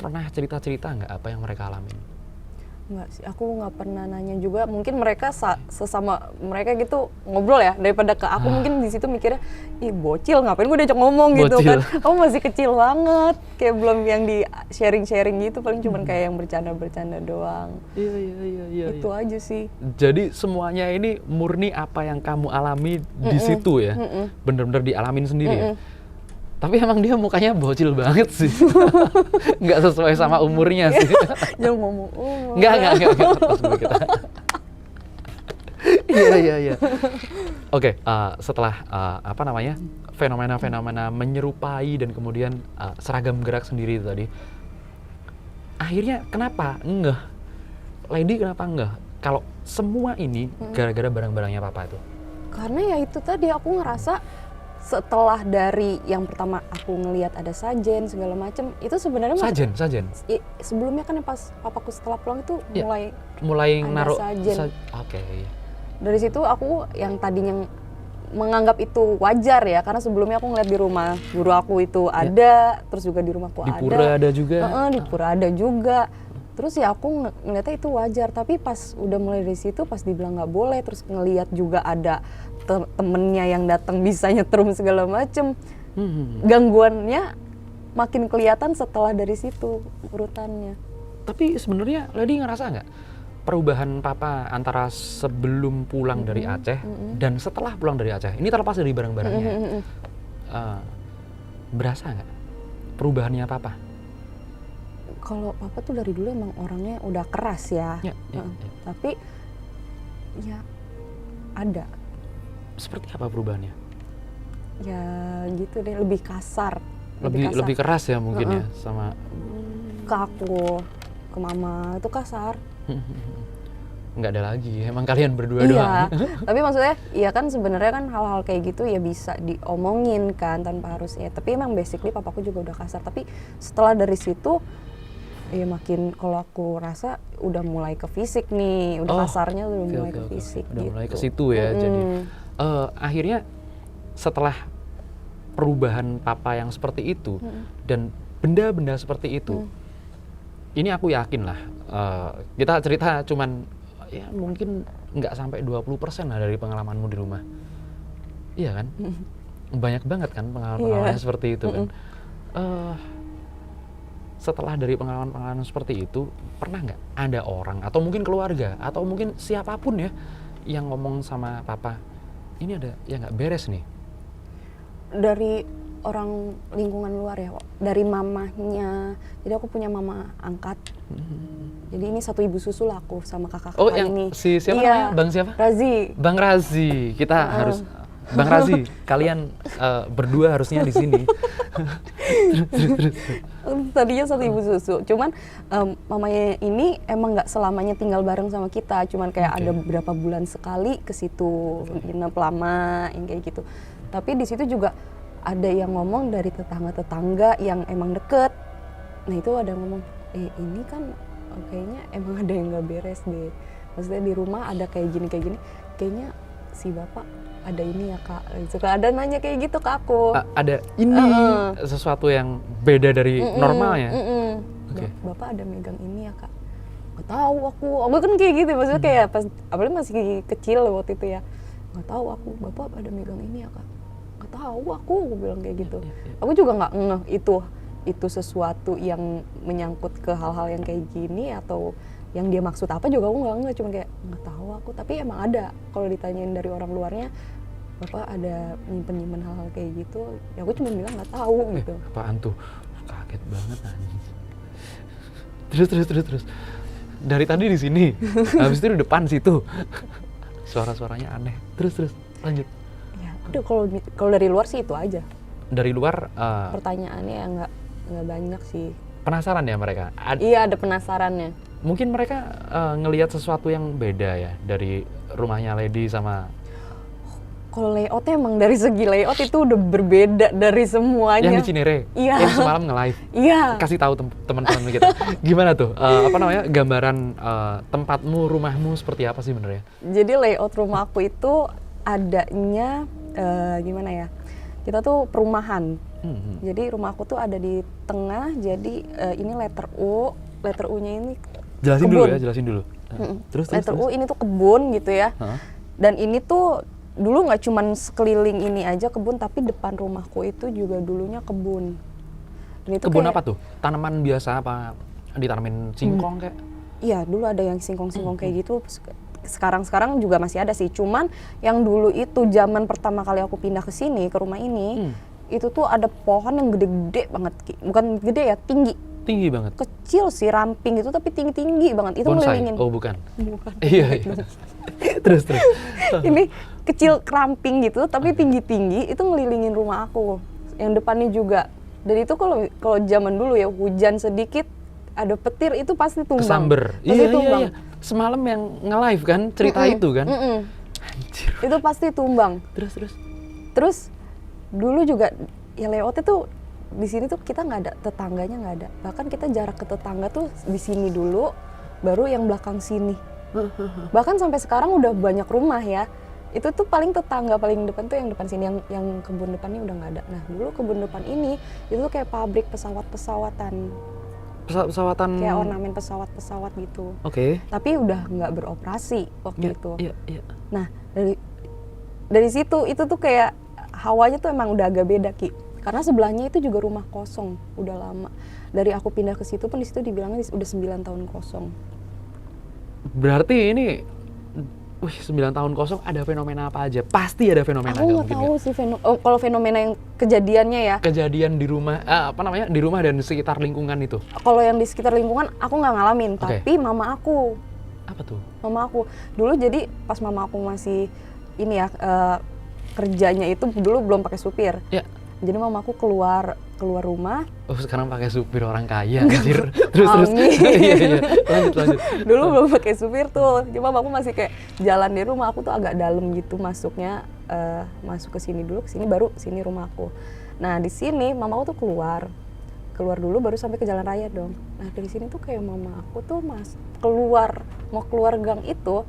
Pernah cerita-cerita nggak apa yang mereka alamin? Enggak sih, aku nggak pernah nanya juga. Mungkin mereka sesama mereka gitu ngobrol ya, daripada ke aku mungkin di situ mikirnya, ih bocil ngapain gue diajak ngomong gitu Bocil. kan. Kamu masih kecil banget, kayak belum yang di sharing-sharing gitu, paling cuman kayak yang bercanda-bercanda doang. Iya. Itu aja sih. Jadi semuanya ini murni apa yang kamu alami di situ ya, bener-bener dialamin sendiri ya. Tapi emang dia mukanya bocil banget sih, nggak sesuai sama umurnya sih. Jangan ngomong, Nggak. Terus dulu kita. Iya. Oke, setelah apa namanya fenomena-fenomena menyerupai dan kemudian seragam gerak sendiri itu tadi, akhirnya kenapa enggak? Lady kenapa enggak? Kalau semua ini gara-gara barang-barangnya papa itu. Karena ya itu tadi aku ngerasa setelah dari yang pertama aku ngelihat ada sajen segala macem, itu sebenarnya Sajen. sebelumnya kan pas papaku setelah pulang itu Iya. mulai Mulai ada naruh sajen. Oke. Dari situ aku yang tadinya menganggap itu wajar ya, karena sebelumnya aku ngeliat di rumah guru aku itu ada, terus juga di rumahku Di ada. pura ada juga. Di pura ada juga. Terus ya aku ngeliatnya itu wajar, tapi pas udah mulai dari situ, pas dibilang nggak boleh, terus ngeliat juga ada temennya yang datang bisa nyetrum segala macem, gangguannya makin kelihatan setelah dari situ urutannya. Tapi sebenarnya Lady ngerasa nggak perubahan papa antara sebelum pulang dari Aceh dan setelah pulang dari Aceh? Ini terlepas dari barang-barangnya. Berasa nggak perubahannya papa? Kalau papa tuh dari dulu emang orangnya udah keras ya. Ya. Tapi ya ada. Seperti apa perubahannya? Ya gitu deh, lebih kasar. Lebih keras ya mungkin ya sama Ke aku, ke mama itu kasar. nggak ada lagi. Emang kalian berdua Iya, doang. tapi maksudnya iya kan sebenarnya kan hal-hal kayak gitu ya bisa diomongin kan tanpa harus ya. Tapi emang basically papaku juga udah kasar. Tapi setelah dari situ ya makin kalau aku rasa udah mulai ke fisik nih, udah kasarnya udah mulai ke fisik Udah gitu. mulai ke situ ya. Jadi akhirnya setelah perubahan papa yang seperti itu dan benda-benda seperti itu, ini aku yakin lah kita cerita cuman ya mungkin nggak sampai 20% lah dari pengalamanmu di rumah. Iya kan? Banyak banget kan pengalaman-pengalaman seperti itu kan. Setelah dari pengalaman-pengalaman seperti itu, pernah nggak ada orang atau mungkin keluarga atau mungkin siapapun ya yang ngomong sama papa, ini ada yang nggak beres nih? Dari orang lingkungan luar ya, dari mamahnya. Jadi aku punya mama angkat. Jadi ini satu ibu susul aku sama kakak yang ini. si siapa namanya? Bang siapa? Razi. Bang Razi. Kita harus Bang Razi, kalian berdua harusnya di sini. Tadinya satu ibu susu, cuman mamanya ini emang nggak selamanya tinggal bareng sama kita, cuman kayak ada beberapa bulan sekali ke situ nginep lama yang kayak gitu. Tapi di situ juga ada yang ngomong dari tetangga-tetangga yang emang deket. Nah itu ada ngomong, ini kan kayaknya emang ada yang nggak beres deh. Maksudnya di rumah ada kayak gini, kayaknya si bapak ada ini ya kak. Suka ada nanya kayak gitu ke aku. Ada ini sesuatu yang beda dari normalnya. Okay. Bapak ada megang ini ya kak. Nggak tahu aku kan kayak gitu. Maksudnya kayak pas, apalagi masih kecil waktu itu ya. Nggak tahu aku, bapak ada megang ini ya kak. Nggak tahu aku bilang kayak gitu. Aku juga nggak ngeh itu sesuatu yang menyangkut ke hal-hal yang kayak gini atau yang dia maksud apa juga aku nggak cuma kayak nggak tahu aku. Tapi emang ada kalau ditanyain dari orang luarnya, bapak ada nyimpen hal-hal kayak gitu, ya aku cuma bilang nggak tahu gitu. Apaan tuh? Kaget banget anjing. Terus. Dari tadi di sini, habis itu di depan situ. Suara-suaranya aneh. Terus lanjut. Ya udah kalau dari luar sih itu aja. Dari luar pertanyaannya ya nggak banyak sih. Penasaran ya mereka? Iya ada penasarannya. Mungkin mereka ngelihat sesuatu yang beda ya dari rumahnya Lady sama. Kalau layoutnya emang dari segi layout itu udah berbeda dari semuanya. Yang di Cinere, iya. Yang semalam nge-live. Iya. Kasih tahu teman-teman kita. Gimana tuh? Gambaran tempatmu, rumahmu seperti apa sih benernya? Jadi layout rumah aku itu adanya gimana ya? Kita tuh perumahan. Jadi rumah aku tuh ada di tengah. Jadi ini letter U. Letter U-nya ini Jelasin Kebun. dulu ya, jelasin dulu. Terus letter U ini tuh kebun gitu ya. Hah? Dan ini tuh dulu nggak cuman sekeliling ini aja kebun, tapi depan rumahku itu juga dulunya kebun. Dan itu Kebun kayak, apa tuh? Tanaman biasa apa? Ditanamin singkong kayak? iya dulu ada yang singkong-singkong kayak gitu. Sekarang juga masih ada sih. Cuman yang dulu itu zaman pertama kali aku pindah ke sini, ke rumah ini, itu tuh ada pohon yang gede-gede banget, Ki. Bukan gede ya, tinggi. Tinggi banget. Kecil sih, ramping gitu, tapi tinggi-tinggi banget. Itu Bonsai? ngelilingin. Oh bukan. Bukan. Iya. Terus. Ini kecil ramping gitu, tapi tinggi-tinggi, itu ngelilingin rumah aku. Yang depannya juga. Dan itu kalau zaman dulu ya, hujan sedikit, ada petir, itu pasti tumbang. Kesamber. Pasti tumbang. Iya. Semalam yang nge-live kan cerita itu kan. Anjir. Itu pasti tumbang. Terus dulu juga ya layoutnya tuh di sini tuh kita nggak ada tetangganya, nggak ada. Bahkan kita jarak ke tetangga tuh di sini dulu, baru yang belakang sini. Bahkan sampai sekarang udah banyak rumah ya. Itu tuh paling tetangga paling depan tuh yang depan sini, yang kebun depannya udah nggak ada. Nah dulu kebun depan ini itu tuh kayak pabrik pesawat-pesawatan, Pesawatan. kayak ornamen pesawat-pesawat gitu. Oke. Tapi udah nggak beroperasi waktu itu. Iya. Nah dari situ itu tuh kayak hawanya tuh emang udah agak beda, Ki. Karena sebelahnya itu juga rumah kosong, udah lama. Dari aku pindah ke situ pun di situ dibilangnya udah 9 tahun kosong. Berarti ini 9 tahun kosong, ada fenomena apa aja? Pasti ada fenomena. Aku nggak tahu sih kalau fenomena yang kejadiannya ya. Kejadian di rumah, di rumah dan sekitar lingkungan itu. Kalau yang di sekitar lingkungan aku nggak ngalamin, Oke. tapi mama aku. Apa tuh? Mama aku dulu, jadi pas mama aku masih ini ya, kerjanya itu dulu belum pakai supir. Ya. Jadi mama aku keluar rumah. Oh sekarang pakai supir orang kaya, anjir. Terus. Amin. Iya. Lanjut. Dulu belum pakai supir tuh, cuma aku masih kayak jalan di rumah aku tuh agak dalam gitu masuknya, masuk ke sini dulu, ke sini baru sini rumahku. Nah di sini mama aku tuh keluar dulu baru sampai ke jalan raya dong. Nah dari sini tuh kayak mama aku tuh mau keluar gang itu.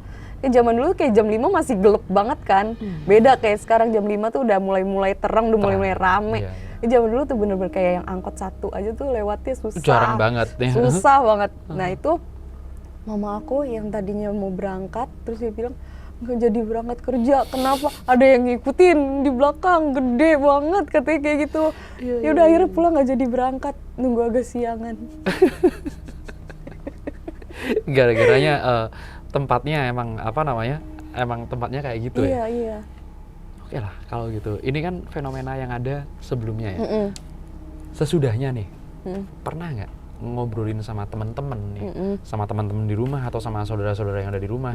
Zaman dulu kayak jam 5 masih gelap banget kan. Beda kayak sekarang jam 5 tuh udah mulai terang, udah mulai rame. Iya. Zaman dulu tuh bener-bener kayak yang angkot satu aja tuh lewatnya susah. Jarang banget ya. Susah banget. Nah itu mama aku yang tadinya mau berangkat, terus dia bilang nggak jadi berangkat kerja. Kenapa? Ada yang ngikutin di belakang, gede banget katanya kayak gitu. Ya udah akhirnya pulang nggak jadi berangkat, nunggu agak siangan. Gara-garanya tempatnya emang emang tempatnya kayak gitu ya. Iya. Oke lah kalau gitu. Ini kan fenomena yang ada sebelumnya ya. Sesudahnya nih, pernah nggak ngobrolin sama teman-teman nih, sama teman-teman di rumah atau sama saudara-saudara yang ada di rumah?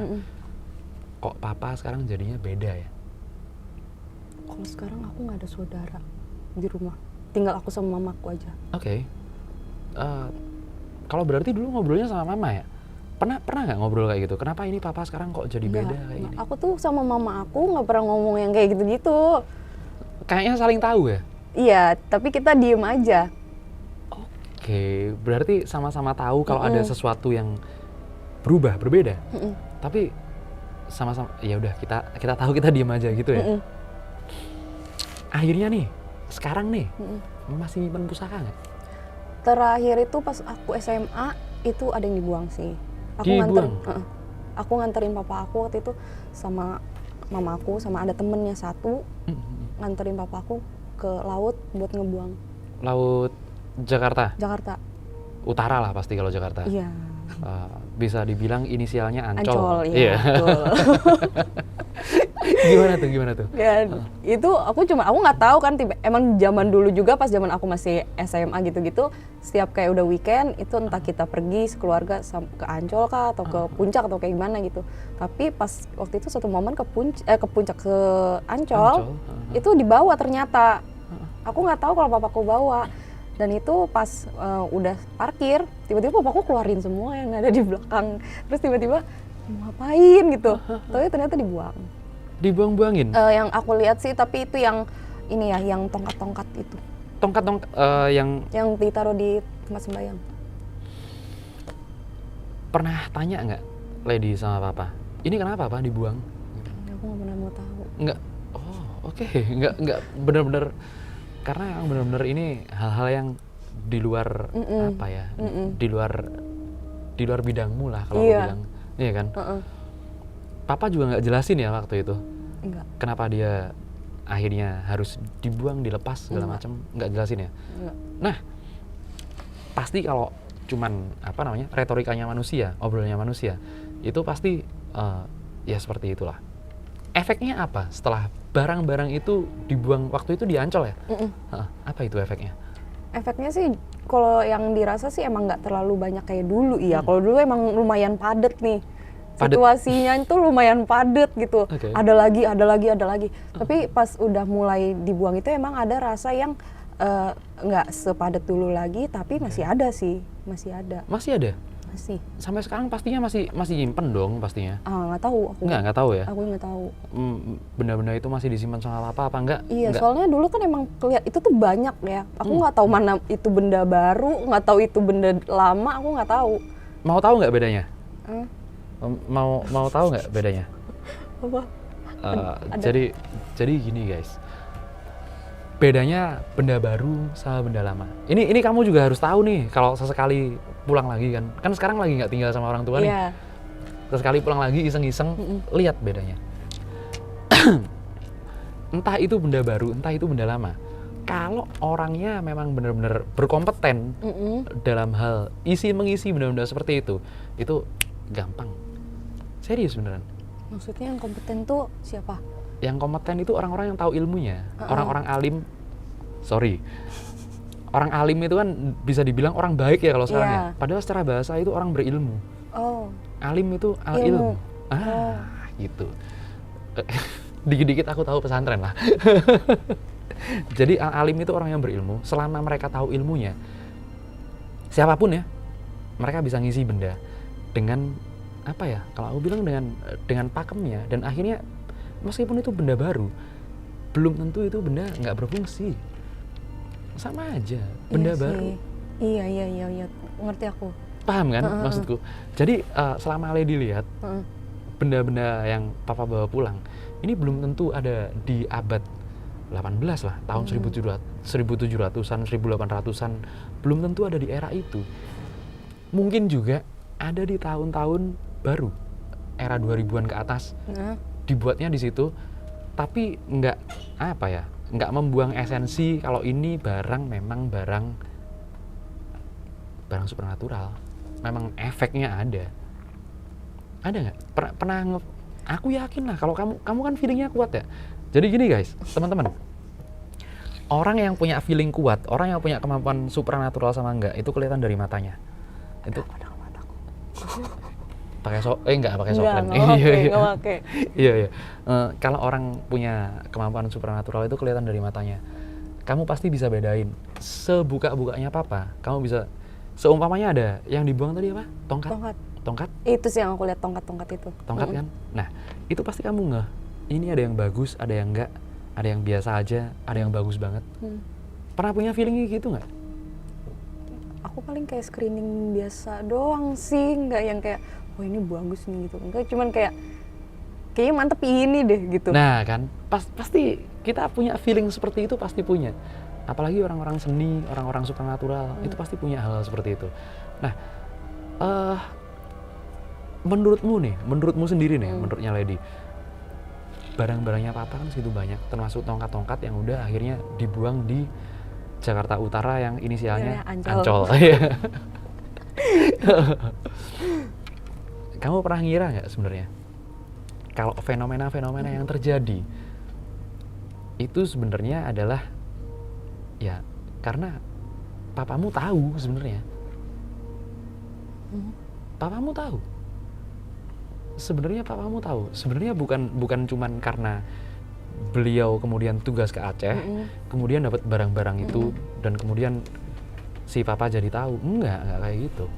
Kok papa sekarang jadinya beda ya? Kalau sekarang aku nggak ada saudara di rumah, tinggal aku sama mamaku aja. Oke. Kalau berarti dulu ngobrolnya sama mama ya? Pernah nggak ngobrol kayak gitu? Kenapa ini papa sekarang kok jadi beda kayak gini? Aku tuh sama mama aku nggak pernah ngomong yang kayak gitu-gitu. Kayaknya saling tahu ya? Iya, tapi kita diem aja. Oke, berarti sama-sama tahu kalau ada sesuatu yang berbeda. Tapi sama-sama, ya udah kita tahu, kita diem aja gitu ya. Akhirnya nih, sekarang nih masih nyimpen pusaka nggak? Terakhir itu pas aku SMA itu ada yang dibuang sih. Aku nganterin papa aku waktu itu sama mama aku, sama ada temennya satu, nganterin papa aku ke laut buat ngebuang. Laut Jakarta? Jakarta. Utara lah pasti kalau Jakarta. Iya. Bisa dibilang inisialnya Ancol. Ancol, iya. Betul. Gimana tuh? Ya, itu aku nggak tahu kan, emang zaman dulu juga pas zaman aku masih SMA gitu-gitu, setiap kayak udah weekend itu entah kita pergi sekeluarga ke Ancol kah atau ke Puncak atau kayak gimana gitu. Tapi pas waktu itu satu momen ke Puncak ke Ancol. Itu dibawa ternyata. Aku nggak tahu kalau papaku bawa. Dan itu pas udah parkir, tiba-tiba papaku keluarin semua yang ada di belakang. Terus tiba-tiba ngapain gitu. Tapi ternyata dibuang. Dibuang-buangin? Yang aku lihat sih, tapi itu yang ini ya, yang tongkat-tongkat itu. Tongkat-tongkat yang ditaruh di tempat sembahyang. Pernah tanya nggak Lady sama papa? Ini kenapa Pak dibuang? Aku nggak pernah mau tahu. Nggak. Oh, oke. Nggak benar-benar, karena yang benar-benar ini hal-hal yang di luar apa ya? Di di luar bidangmu lah kalau Iya. aku bilang, iya kan? Papa juga nggak jelasin ya waktu itu, Enggak. kenapa dia akhirnya harus dibuang, dilepas segala Enggak. macam, nggak jelasin ya. Enggak. Nah, pasti kalau cuman apa namanya retorikanya manusia, obrolannya manusia, itu pasti ya seperti itulah. Efeknya apa setelah barang-barang itu dibuang waktu itu di Ancol ya? Apa itu efeknya? Efeknya sih kalau yang dirasa sih emang nggak terlalu banyak kayak dulu iya. Kalau dulu emang lumayan padet nih. Padet. Situasinya itu lumayan padet gitu. Oke. Ada lagi. Tapi pas udah mulai dibuang itu emang ada rasa yang nggak sepadet dulu lagi, tapi masih ada sih. Masih ada. Masih ada? Masih. Sampai sekarang pastinya masih nyimpen dong pastinya. Nggak tahu aku. Nggak tahu ya? Aku nggak tahu. Benda-benda itu masih disimpan sama apa enggak? Iya, Nggak. soalnya dulu kan emang itu tuh banyak ya. Aku nggak tahu mana itu benda baru, nggak tahu itu benda lama, aku nggak tahu. Mau tahu nggak bedanya? Hmm? Mau tahu nggak bedanya? Apa? Jadi gini guys, bedanya benda baru sama benda lama. Ini kamu juga harus tahu nih kalau sesekali pulang lagi kan sekarang lagi nggak tinggal sama orang tua nih. Iya. Sesekali pulang lagi iseng-iseng, lihat bedanya. Entah itu benda baru, entah itu benda lama. Kalau orangnya memang benar-benar berkompeten dalam hal mengisi benda-benda seperti itu gampang. Serius beneran. Maksudnya yang kompeten tuh siapa? Yang kompeten itu orang-orang yang tahu ilmunya, orang-orang alim. Sorry, orang alim itu kan bisa dibilang orang baik ya kalau sekarang ya. Padahal secara bahasa itu orang berilmu. Oh. Alim itu Ilmu. Gitu. Dikit-dikit aku tahu pesantren lah. Jadi alim itu orang yang berilmu. Selama mereka tahu ilmunya, siapapun ya, mereka bisa ngisi benda dengan apa ya? Kalau aku bilang dengan pakemnya, dan akhirnya meskipun itu benda baru, belum tentu itu benda nggak berfungsi. Sama aja, benda Iya baru. sih. Iya, ngerti aku. Paham kan maksudku? Jadi selama Lady lihat benda-benda yang papa bawa pulang, ini belum tentu ada di abad 18 lah, tahun 1700-an, 1800-an, belum tentu ada di era itu. Mungkin juga ada di tahun-tahun baru, era 2000-an ke atas, dibuatnya di situ, tapi nggak membuang esensi kalau ini barang memang barang supernatural, memang efeknya ada nggak? Aku yakin lah kalau kamu kan feelingnya kuat ya. Jadi gini guys, teman-teman, orang yang punya feeling kuat, orang yang punya kemampuan supernatural sama enggak, itu kelihatan dari matanya. Itu pakai nggak pakai soplen. Iya. Kalau orang punya kemampuan supernatural itu kelihatan dari matanya. Kamu pasti bisa bedain. Sebuka-bukanya papa, kamu bisa. Seumpamanya ada yang dibuang tadi apa? Tongkat? Itu sih yang aku lihat, tongkat itu. Tongkat kan? Nah, itu pasti kamu ngeh. Ini ada yang bagus, ada yang enggak, ada yang biasa aja, ada yang bagus banget. Pernah punya feeling gitu nggak? Aku paling kayak screening biasa doang sih, nggak yang kayak oh ini bagus nih gitu. Enggak, cuman kayaknya mantep ini deh gitu. Nah kan, pasti kita punya feeling seperti itu, pasti punya. Apalagi orang-orang seni, orang-orang supernatural, itu pasti punya hal seperti itu. Nah, menurutmu sendiri nih, menurutnya Lady, barang-barangnya papa kan segitu banyak, termasuk tongkat-tongkat yang udah akhirnya dibuang di Jakarta Utara yang inisialnya Ancol. Kamu pernah ngira nggak sebenarnya kalau fenomena-fenomena yang terjadi itu sebenarnya adalah ya karena papamu tahu sebenarnya. Papamu tahu. Sebenarnya bukan cuman karena beliau kemudian tugas ke Aceh, kemudian dapat barang-barang itu dan kemudian si papa jadi tahu. Enggak kayak gitu.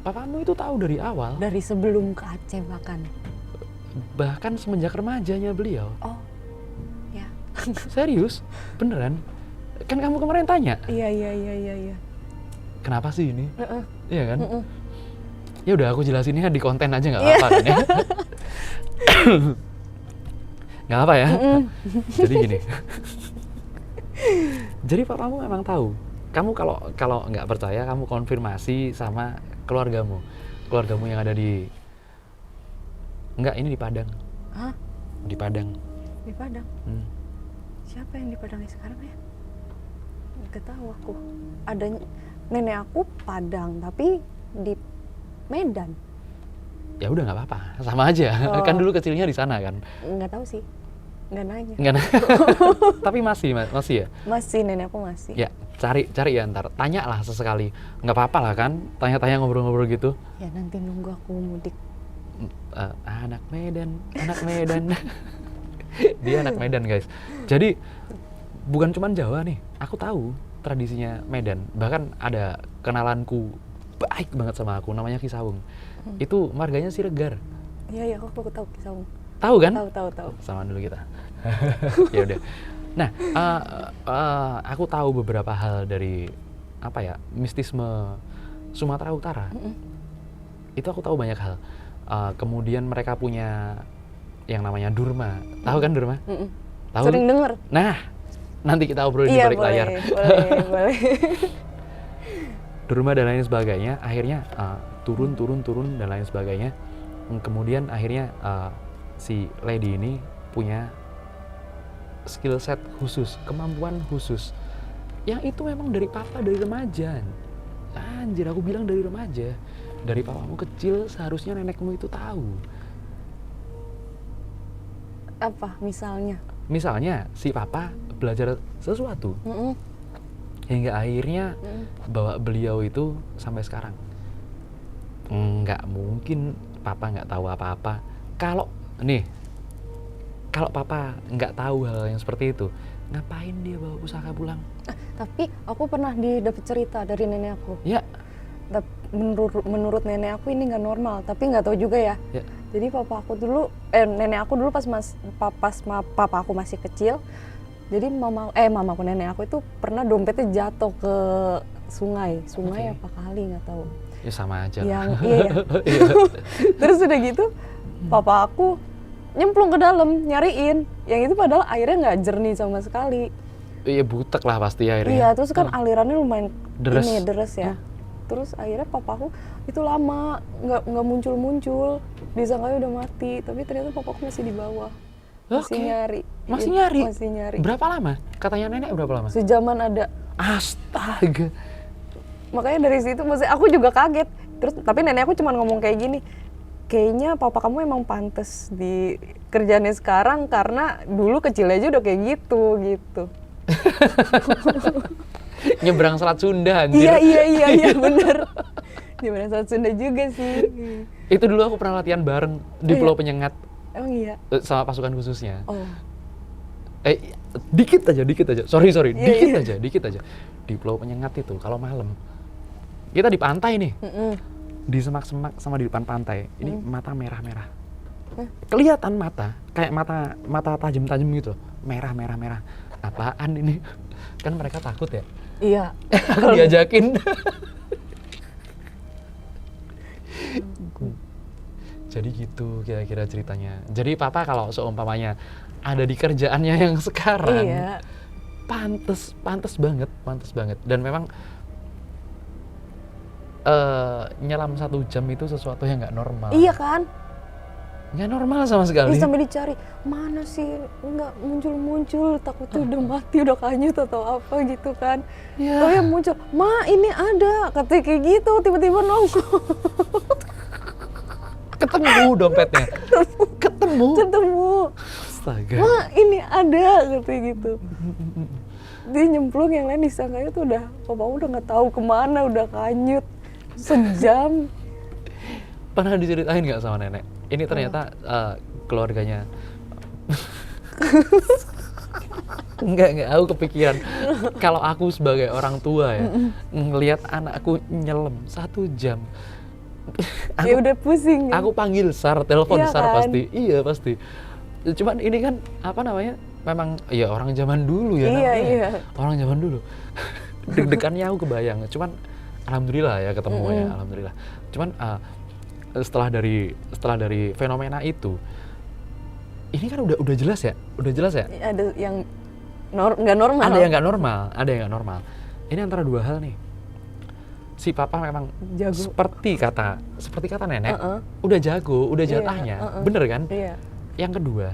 Papamu itu tahu dari awal. Dari sebelum ke Aceh bahkan. Bahkan semenjak remajanya beliau. Oh, ya. Serius? Beneran? Kan kamu kemarin tanya. Iya. Kenapa sih ini? Iya kan? Ya udah aku jelasinnya di konten aja nggak apa-apa kan ya? Nggak apa ya? Jadi gini. Jadi papamu memang tahu Kamu kalau nggak percaya, kamu konfirmasi sama keluargamu yang ada di ini di Padang. Hah? Di Padang. Di Padang? Siapa yang di Padang sekarang ya? Nggak tahu aku. Ada nenek aku Padang, tapi di Medan. Ya udah nggak apa-apa, sama aja. Oh. Kan dulu kecilnya di sana kan. Nggak tahu sih, nggak nanya. Nggak tapi masih ya. Masih, nenek aku masih. Ya cari ya ntar, tanya lah sesekali. Nggak apa-apa lah kan, tanya-tanya ngobrol-ngobrol gitu. Ya nanti nunggu aku mudik. Anak Medan. Dia anak Medan guys. Jadi bukan cuma Jawa nih, aku tahu tradisinya Medan. Bahkan ada kenalanku baik banget sama aku, namanya Ki Sawung. Itu marganya Siregar. Iya, aku tahu Kisah. Tahu kan? Tahu. Sama dulu kita. Ya udah. Nah, aku tahu beberapa hal dari mistisme Sumatera Utara. Itu aku tahu banyak hal. Kemudian mereka punya yang namanya Durma. Tahu kan Durma? Tahu? Sering denger. Nah, nanti kita obrolin di balik layar. Boleh. Durma dan lain sebagainya, akhirnya turun dan lain sebagainya. Kemudian akhirnya si lady ini punya skill set khusus, kemampuan khusus. Yang itu memang dari papa dari remaja. Anjir, aku bilang dari remaja. Dari papamu kecil seharusnya nenekmu itu tahu. Apa misalnya? Misalnya si papa belajar sesuatu. Hingga akhirnya bawa beliau itu sampai sekarang. Nggak mungkin papa nggak tahu apa-apa. Kalau papa nggak tahu hal yang seperti itu, ngapain dia bawa pusaka pulang? Tapi aku pernah dapet cerita dari nenek aku. Ya. Menurut nenek aku ini nggak normal, tapi nggak tahu juga ya. Jadi nenek aku dulu pas papa aku masih kecil. Jadi mamaku nenek aku itu pernah dompetnya jatuh ke sungai apa kali nggak tahu. Ya sama aja. Iya. Terus udah gitu, papa aku nyemplung ke dalam nyariin. Yang itu padahal airnya nggak jernih sama sekali. Iya butek lah pasti airnya. Iya, terus kan alirannya lumayan deres ya. Terus akhirnya papaku itu lama nggak muncul, disangka udah mati, tapi ternyata papaku masih di bawah. Masih nyari. Berapa lama? Katanya nenek berapa lama? Sejaman ada. Astaga. Makanya dari situ maksudnya aku juga kaget. Terus tapi nenek aku cuma ngomong kayak gini. Kayaknya papa kamu emang pantes di kerjaannya sekarang karena dulu kecil aja udah kayak gitu. Nyebrang Selat Sunda anjir. Iya bener. Nyebrang Selat Sunda juga sih. Itu dulu aku pernah latihan bareng di Pulau Penyengat. Emang iya? Sama pasukan khususnya. Oh. Dikit aja. Sorry. Dikit aja. Di Pulau Penyengat itu kalau malam. Kita di pantai nih. Di semak-semak sama di depan pantai. Ini mata merah-merah. Kelihatan mata, kayak mata tajam-tajam gitu. Merah. Apaan ini? Kan mereka takut ya. Iya. Aku diajakin. Jadi gitu kira-kira ceritanya. Jadi papa kalau seumpamanya ada di kerjaannya yang sekarang, pantes banget. Dan memang nyelam 1 jam itu sesuatu yang nggak normal. Iya kan? Nggak normal sama sekali. Sampai dicari, mana sih nggak muncul, takutnya udah mati, udah kanyut atau apa gitu kan. Ya. Tapi yang muncul, ma ini ada, katanya kayak gitu, tiba-tiba nongol. Ketemu dompetnya. Ketemu. Astaga. Ma ini ada, katanya gitu. Dia nyemplung, yang lain disangkanya tuh udah, papa udah nggak tahu kemana, udah kanyut sejam. Pernah diceritain nggak sama nenek? Ini ternyata keluarganya. Enggak, aku kepikiran. Kalau aku sebagai orang tua ya, ngelihat anakku nyelam 1 jam. Ya udah pusing. Aku panggil SAR, telepon iya SAR kan? pasti. Iya pasti. Cuman ini kan memang ya orang zaman dulu ya namanya. Iya. Orang zaman dulu. Deg-degannya aku kebayang. Cuman alhamdulillah ya ketemu ya, alhamdulillah. Cuman setelah dari fenomena itu, ini kan udah jelas ya, Ada yang nggak normal. Ada yang nggak normal. Ini antara dua hal nih. Si papa memang Jago. seperti kata nenek, udah jago, udah Iya, jatahnya, bener kan? Iya. Yang kedua,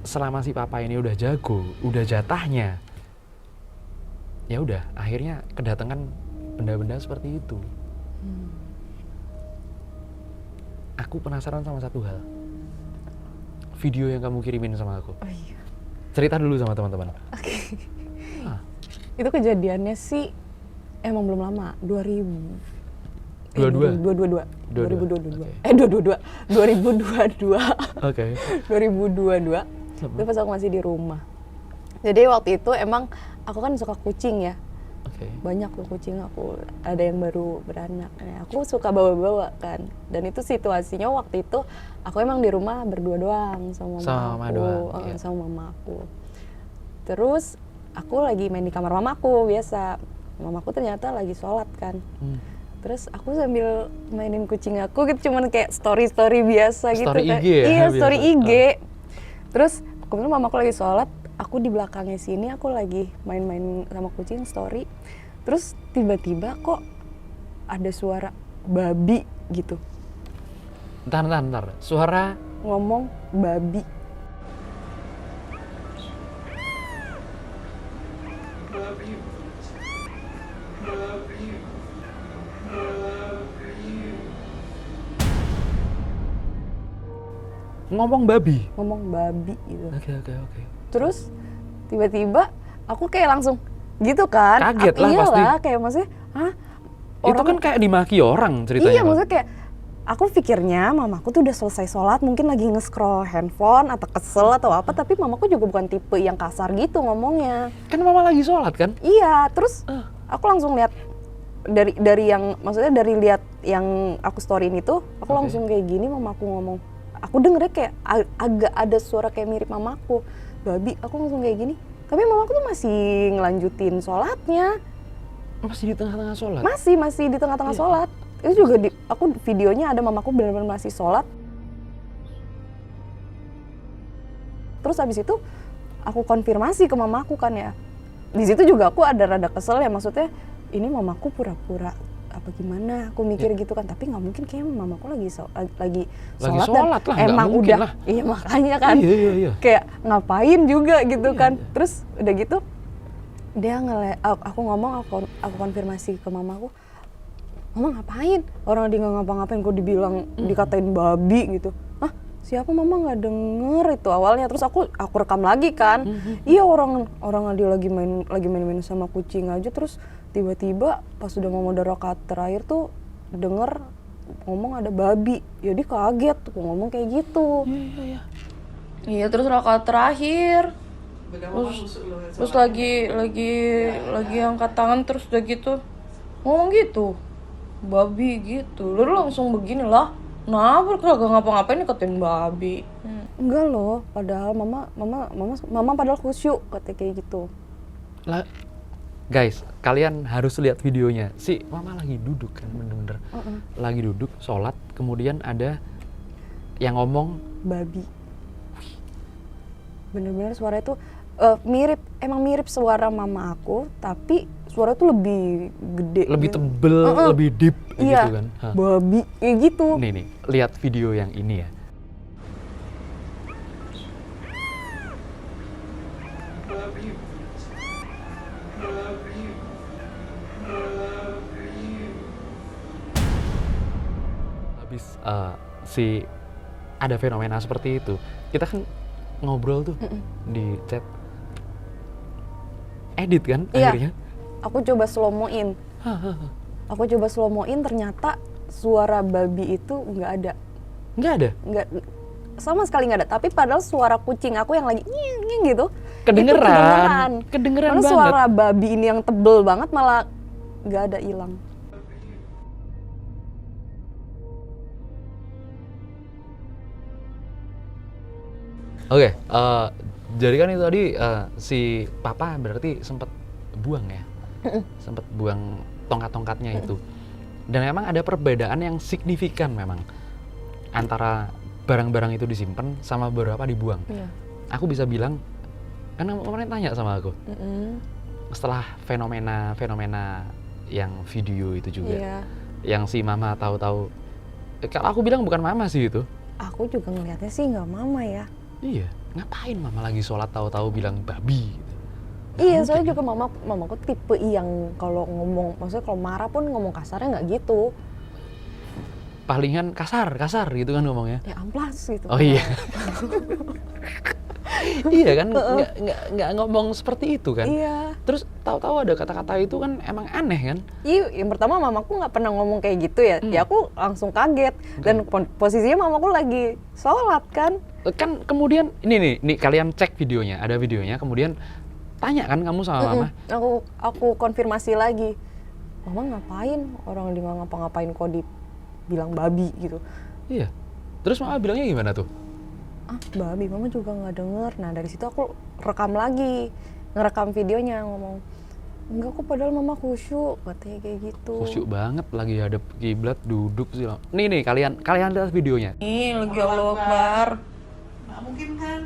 selama si papa ini udah jago, udah jatahnya, ya udah akhirnya kedatangan benda-benda seperti itu. Aku penasaran sama satu hal. Video yang kamu kirimin sama aku. Oh iya. Cerita dulu sama teman-teman. Oke. Ah, Itu kejadiannya sih emang belum lama, 2022. Dua-dua? 2022. Oke. 2022. Oke. 2022. Itu pas aku masih di rumah. Jadi waktu itu emang aku kan suka kucing ya. Oke. Banyak tuh kucing aku, ada yang baru beranak. Nah, aku suka bawa-bawa kan. Dan itu situasinya waktu itu aku emang di rumah berdua doang sama Sama mama aku, doang, iya. sama mama aku. Terus aku lagi main di kamar mamaku biasa. Mamaku ternyata lagi sholat kan. Terus aku sambil mainin kucing aku gitu, cuman kayak story biasa gitu Story kan. IG ya, Iya, biasa. story IG. Terus kemudian mamaku lagi sholat, aku di belakangnya sini aku lagi main-main sama kucing story. Terus tiba-tiba kok ada suara babi gitu. Ntar. Suara Ngomong babi. ngomong babi. Ngomong babi gitu. Oke. Terus tiba-tiba aku kayak langsung gitu kan. Kaget lah iyalah, pasti. kayak maksudnya, hah? Itu kan kayak dimaki orang ceritanya. Iya, Bang. maksudnya kayak aku pikirnya mamaku tuh udah selesai sholat, mungkin lagi nge-scroll handphone atau kesel atau apa, tapi mamaku juga bukan tipe yang kasar gitu ngomongnya. Kan mama lagi sholat kan? Iya, terus aku langsung lihat dari yang maksudnya dari lihat yang aku storyin itu, aku Oke. langsung kayak gini, mamaku ngomong. Aku dengernya kayak agak ada suara kayak mirip mamaku. Babi, aku langsung kayak gini. Tapi mamaku tuh masih ngelanjutin sholatnya. Masih di tengah-tengah sholat? Masih di tengah-tengah sholat. Itu juga aku videonya ada mamaku benar-benar masih sholat. Terus habis itu aku konfirmasi ke mamaku kan ya. Di situ juga aku ada rada kesel ya, maksudnya ini mamaku pura-pura apa gimana, aku mikir gitu kan, tapi nggak mungkin kayak mamaku lagi sholat sholat dan lah, nggak emang mungkin udah lah. iya makanya kan Iya. kayak ngapain juga gitu Iya, kan. iya. Terus udah gitu dia aku ngomong, aku konfirmasi ke mamaku, mama ngapain, orang dia nggak ngapa-ngapain kok dibilang dikatain babi gitu. Hah, siapa, mama nggak denger itu awalnya. Terus aku rekam lagi kan. Iya, orang dia lagi main sama kucing aja, terus tiba-tiba pas udah mau rakaat terakhir tuh denger ngomong ada babi. Ya dia kaget tuh ngomong kayak gitu. Iya. Iya, terus rakaat terakhir. Terus lagi angkat tangan, terus udah gitu ngomong gitu. Babi gitu. Lalu langsung begini lah. Nah, kagak ngapa-ngapain dikatain babi. Enggak loh, padahal mama padahal khusyuk katanya kayak gitu. Lah, guys, kalian harus lihat videonya. Si mama lagi duduk kan, bener-bener lagi duduk sholat, kemudian ada yang ngomong Babi. Bener-bener suara itu emang mirip suara mama aku, tapi suara tuh lebih gede, lebih tebel, lebih deep iya, gitu kan. Hah. babi kayak gitu. Nih, lihat video yang ini ya. Habis si ada fenomena seperti itu, kita kan ngobrol tuh di chat, edit kan Iya. akhirnya. Aku coba slow moin, ternyata suara babi itu nggak ada. Nggak ada. Nggak, sama sekali nggak ada. Tapi padahal suara kucing aku yang lagi nying gitu, Kedengeran Padahal banget. suara babi ini yang tebel banget malah nggak ada, hilang. Oke, jadi kan itu tadi si papa berarti sempat buang ya, sempat buang tongkat-tongkatnya itu. Dan memang ada perbedaan yang signifikan memang antara barang-barang itu disimpan sama beberapa dibuang. Iya. Aku bisa bilang, karena kemarin tanya sama aku, setelah fenomena yang video itu juga, Iya. yang si mama tahu-tahu, kalau aku bilang bukan mama sih itu. Aku juga ngelihatnya sih nggak mama ya. Iya, ngapain mama lagi sholat tahu-tahu bilang babi gitu. Iya, soalnya juga mamaku tipe yang kalau ngomong, maksudnya kalau marah pun ngomong kasarnya nggak gitu. Palingan kasar gitu kan ngomongnya. Ya amplas gitu. Oh iya. Iya kan, nggak ngomong seperti itu kan. Iya. Terus tahu-tahu ada kata-kata itu kan emang aneh kan. Iya, yang pertama mamaku nggak pernah ngomong kayak gitu ya. Ya aku langsung kaget. Dan posisinya mamaku lagi sholat kan. Kan kemudian ini nih kalian cek videonya, ada videonya, kemudian tanya kan kamu sama mama. Aku konfirmasi lagi. Mama ngapain? Orang di ngapa-ngapain kok dibilang babi gitu. Iya. Terus mama bilangnya gimana tuh? Ah, babi, mama juga nggak denger. Nah, dari situ aku rekam lagi, ngerekam videonya, ngomong, enggak kok padahal mama khusyuk, katanya kayak gitu. Khusyuk banget lagi hadap kiblat duduk sih. Nih kalian lihat videonya. Ih, lagi Allahu Akbar. Nggak mungkin kan?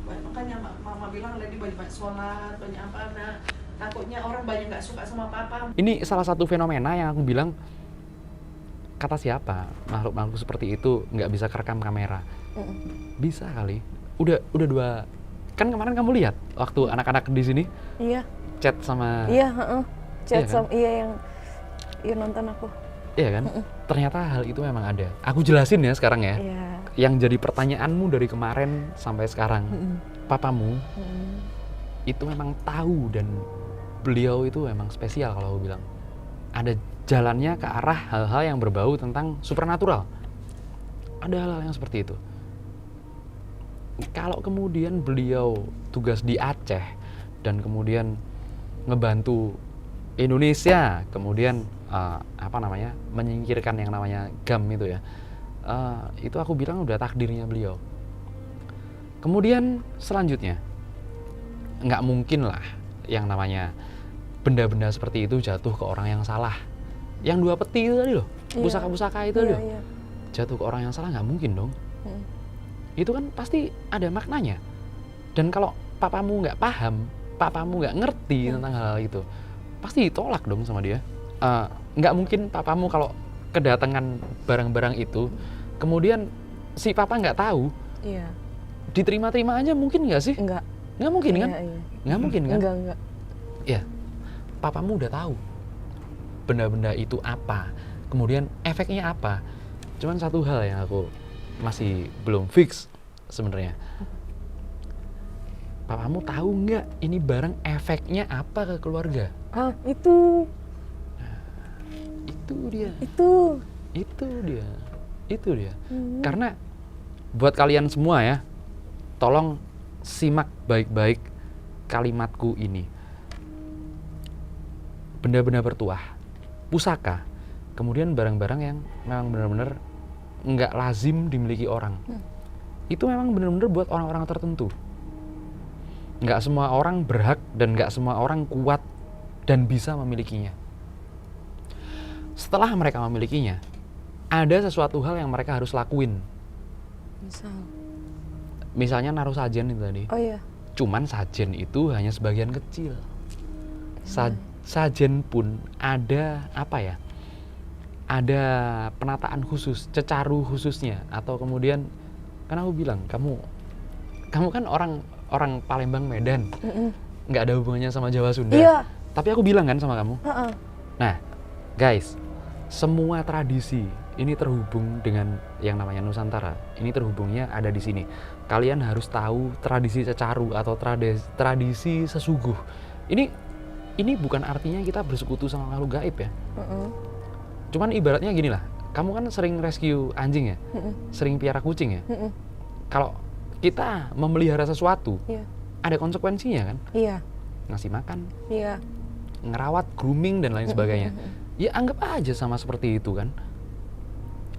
Ya, makanya mama bilang lagi banyak sholat, banyak apa, nah takutnya orang banyak nggak suka sama papa. Ini salah satu fenomena yang aku bilang, kata siapa makhluk-makhluk seperti itu nggak bisa kerekam kamera? Bisa kali. Udah dua. Kan kemarin kamu lihat waktu anak-anak di sini Iya. chat sama. Iya, heeh. Chat Iya kan? sama yang nonton aku. Iya kan? Ternyata hal itu memang ada. Aku jelasin ya sekarang ya. Iya. Yang jadi pertanyaanmu dari kemarin sampai sekarang, papamu itu memang tahu dan beliau itu memang spesial kalau aku bilang. Ada jalannya ke arah hal-hal yang berbau tentang supernatural. Ada hal-hal yang seperti itu. Kalau kemudian beliau tugas di Aceh dan kemudian ngebantu Indonesia, kemudian menyingkirkan yang namanya GAM itu ya, itu aku bilang udah takdirnya beliau. Kemudian selanjutnya, nggak mungkin lah yang namanya benda-benda seperti itu jatuh ke orang yang salah. Yang 2 peti itu tadi loh, pusaka-pusaka itu loh, jatuh ke orang yang salah nggak mungkin dong. Itu kan pasti ada maknanya. Dan kalau papamu nggak paham, papamu nggak ngerti tentang hal itu, pasti ditolak dong sama dia. Nggak mungkin papamu kalau kedatangan barang-barang itu, kemudian si papa nggak tahu, Iya. diterima-terima aja mungkin nggak sih? Enggak. Nggak mungkin kan? Iya. Nggak mungkin kan? Enggak. Ya, papamu udah tahu benda-benda itu apa, kemudian efeknya apa. Cuman satu hal yang aku masih belum fix sebenarnya. Papamu tahu nggak ini barang efeknya apa ke keluarga? Ah, itu Itu dia. Karena buat kalian semua ya, tolong simak baik-baik kalimatku ini. Benda-benda bertuah, pusaka, kemudian barang-barang yang memang benar-benar nggak lazim dimiliki orang. Itu memang benar-benar buat orang-orang tertentu. Nggak semua orang berhak dan nggak semua orang kuat dan bisa memilikinya. Setelah mereka memilikinya, ada sesuatu hal yang mereka harus lakuin. Misalnya naruh sajen itu tadi. Oh iya. Cuman sajen itu hanya sebagian kecil. Sajen pun ada apa ya? Ada penataan khusus, cecaru khususnya, atau kemudian kan aku bilang kamu kan orang Palembang Medan, nggak ada hubungannya sama Jawa Sunda. Iya. Tapi aku bilang kan sama kamu. Heeh. Nah, guys, semua tradisi ini terhubung dengan yang namanya Nusantara. Ini terhubungnya ada di sini. Kalian harus tahu tradisi cecaru atau tradisi sesuguh. Ini bukan artinya kita bersekutu sama makhluk gaib ya. Cuman ibaratnya gini lah, kamu kan sering rescue anjing ya, sering piara kucing ya. Kalau kita memelihara sesuatu, ada konsekuensinya kan? Iya. Ngasih makan, Iya. ngerawat, grooming dan lain sebagainya. Ya anggap aja sama seperti itu kan.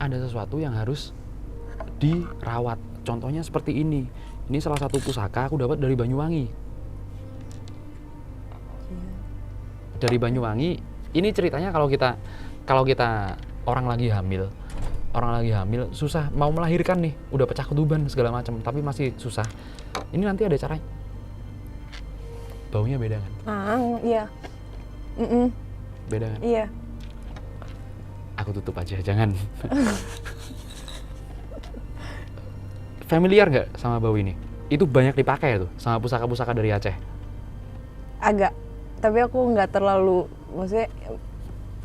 Ada sesuatu yang harus dirawat. Contohnya seperti ini. Ini salah satu pusaka aku dapat dari Banyuwangi. Dari Banyuwangi, ini ceritanya kalau kita orang lagi hamil susah mau melahirkan nih, udah pecah ketuban segala macam, tapi masih susah. Ini nanti ada caranya. Baunya beda kan? Iya. Mm-mm. Beda kan? Iya. Aku tutup aja, jangan. Familiar nggak sama bau ini? Itu banyak dipakai tuh sama pusaka-pusaka dari Aceh. Agak. Tapi aku nggak terlalu, maksudnya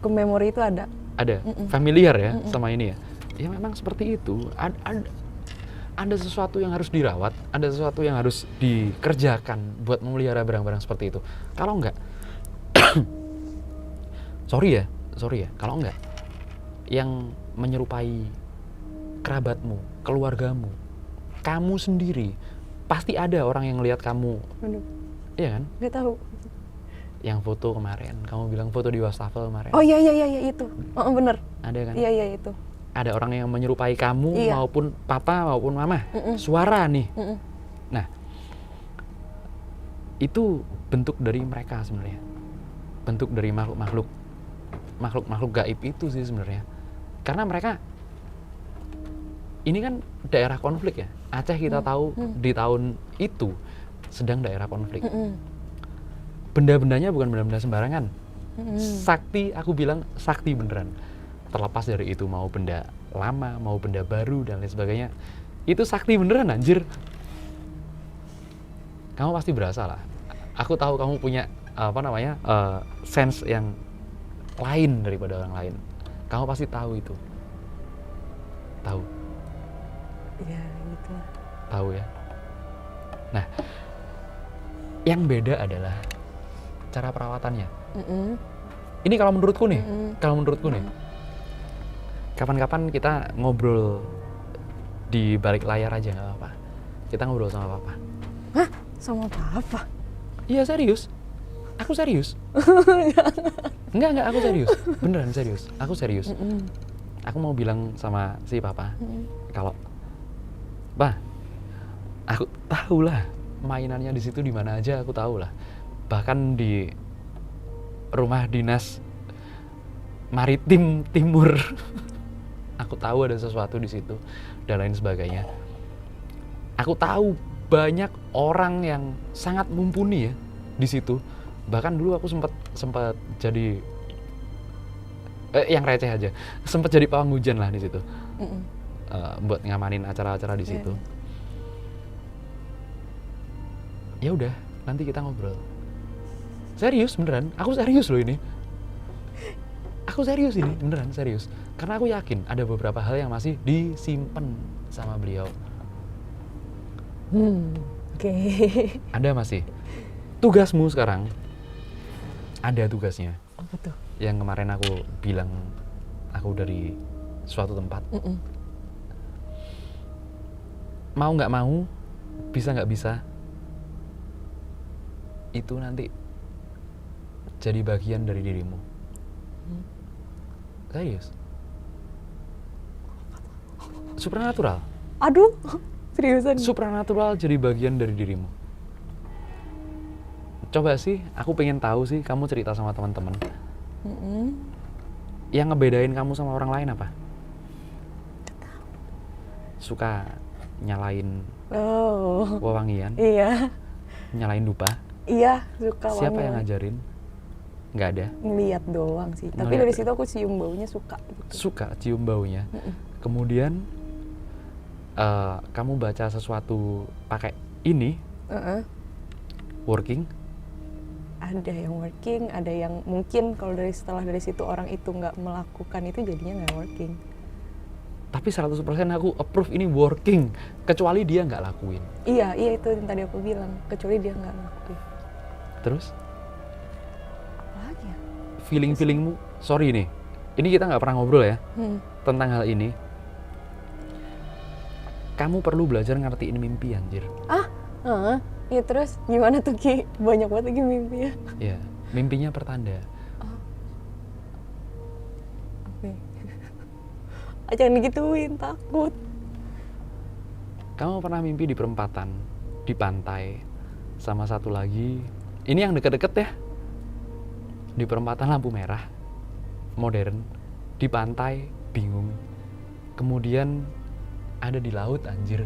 ke memori itu ada. Ada, familiar ya sama ini ya. Ya memang seperti itu. Ada sesuatu yang harus dirawat, ada sesuatu yang harus dikerjakan buat memelihara barang-barang seperti itu. Kalau enggak, sorry ya, kalau enggak, yang menyerupai kerabatmu, keluargamu, kamu sendiri, pasti ada orang yang lihat kamu, Aduh, iya kan? nggak tahu. Yang foto kemarin, kamu bilang foto di wastafel kemarin. Oh iya itu. Oh bener. Ada kan? Iya itu. Ada orang yang menyerupai kamu Iya. maupun papa maupun mama. Suara nih. Nah, itu bentuk dari mereka sebenarnya. Bentuk dari makhluk gaib itu sih sebenarnya. Karena mereka ini kan daerah konflik ya. Aceh kita tahu di tahun itu sedang daerah konflik. Benda-bendanya bukan benda-benda sembarangan. Sakti, aku bilang sakti beneran. Terlepas dari itu mau benda lama, mau benda baru dan lain sebagainya, itu sakti beneran anjir. Kamu pasti berasa lah. Aku tahu kamu punya sense yang lain daripada orang lain. Kamu pasti tahu itu. Tahu. Iya gitu. Tahu ya. Nah, yang beda adalah cara perawatannya. Ini kalau menurutku nih, kapan-kapan kita ngobrol di balik layar aja nggak apa-apa. Kita ngobrol sama papa. Hah? Sama papa? Iya serius, aku serius. Enggak, aku serius, beneran serius. Aku serius. Aku mau bilang sama si papa, kalau, Pak, aku tahu lah mainannya di situ di mana aja, aku tahu lah. Bahkan di rumah dinas maritim timur, aku tahu ada sesuatu di situ dan lain sebagainya. Aku tahu banyak orang yang sangat mumpuni ya di situ. Bahkan dulu aku sempat jadi yang receh aja, sempat jadi pawang hujan lah di situ, buat ngamanin acara-acara di situ. Ya udah, nanti kita ngobrol. Serius beneran, aku serius loh ini. Aku serius ini, beneran serius. Karena aku yakin ada beberapa hal yang masih disimpan sama beliau. Oke. Ada masih. Tugasmu sekarang, ada tugasnya. Apa tuh? Yang kemarin aku bilang, aku dari suatu tempat. Mau nggak mau, bisa nggak bisa, itu nanti jadi bagian dari dirimu. Serius. Supranatural. Aduh, seriusan. Supranatural jadi bagian dari dirimu. Coba sih, aku pengen tahu sih, kamu cerita sama teman-teman. Yang ngebedain kamu sama orang lain apa? Suka nyalain wewangian, Iya. nyalain dupa. Iya, suka banget. Siapa yang ngajarin? Nggak ada. Ngeliat doang sih. Tapi Ngeliat. dari situ aku cium baunya suka gitu. Suka cium baunya. Kemudian kamu baca sesuatu pakai ini, working. Ada yang working, ada yang mungkin kalau setelah dari situ orang itu nggak melakukan itu jadinya nggak working. Tapi 100% aku approve ini working, kecuali dia nggak lakuin. Iya itu yang tadi aku bilang, kecuali dia nggak lakuin. Terus? Apa lagi ya? Feeling-feelingmu, sorry nih, ini kita nggak pernah ngobrol ya tentang hal ini. Kamu perlu belajar ngertiin mimpi anjir. Ya terus gimana tuh Ki? Banyak banget lagi mimpi ya. Iya, mimpinya pertanda. Oke. Jangan digituin, takut. Kamu pernah mimpi di perempatan, di pantai, sama satu lagi, ini yang deket-deket ya, di perempatan lampu merah, modern, di pantai, bingung, kemudian ada di laut anjir.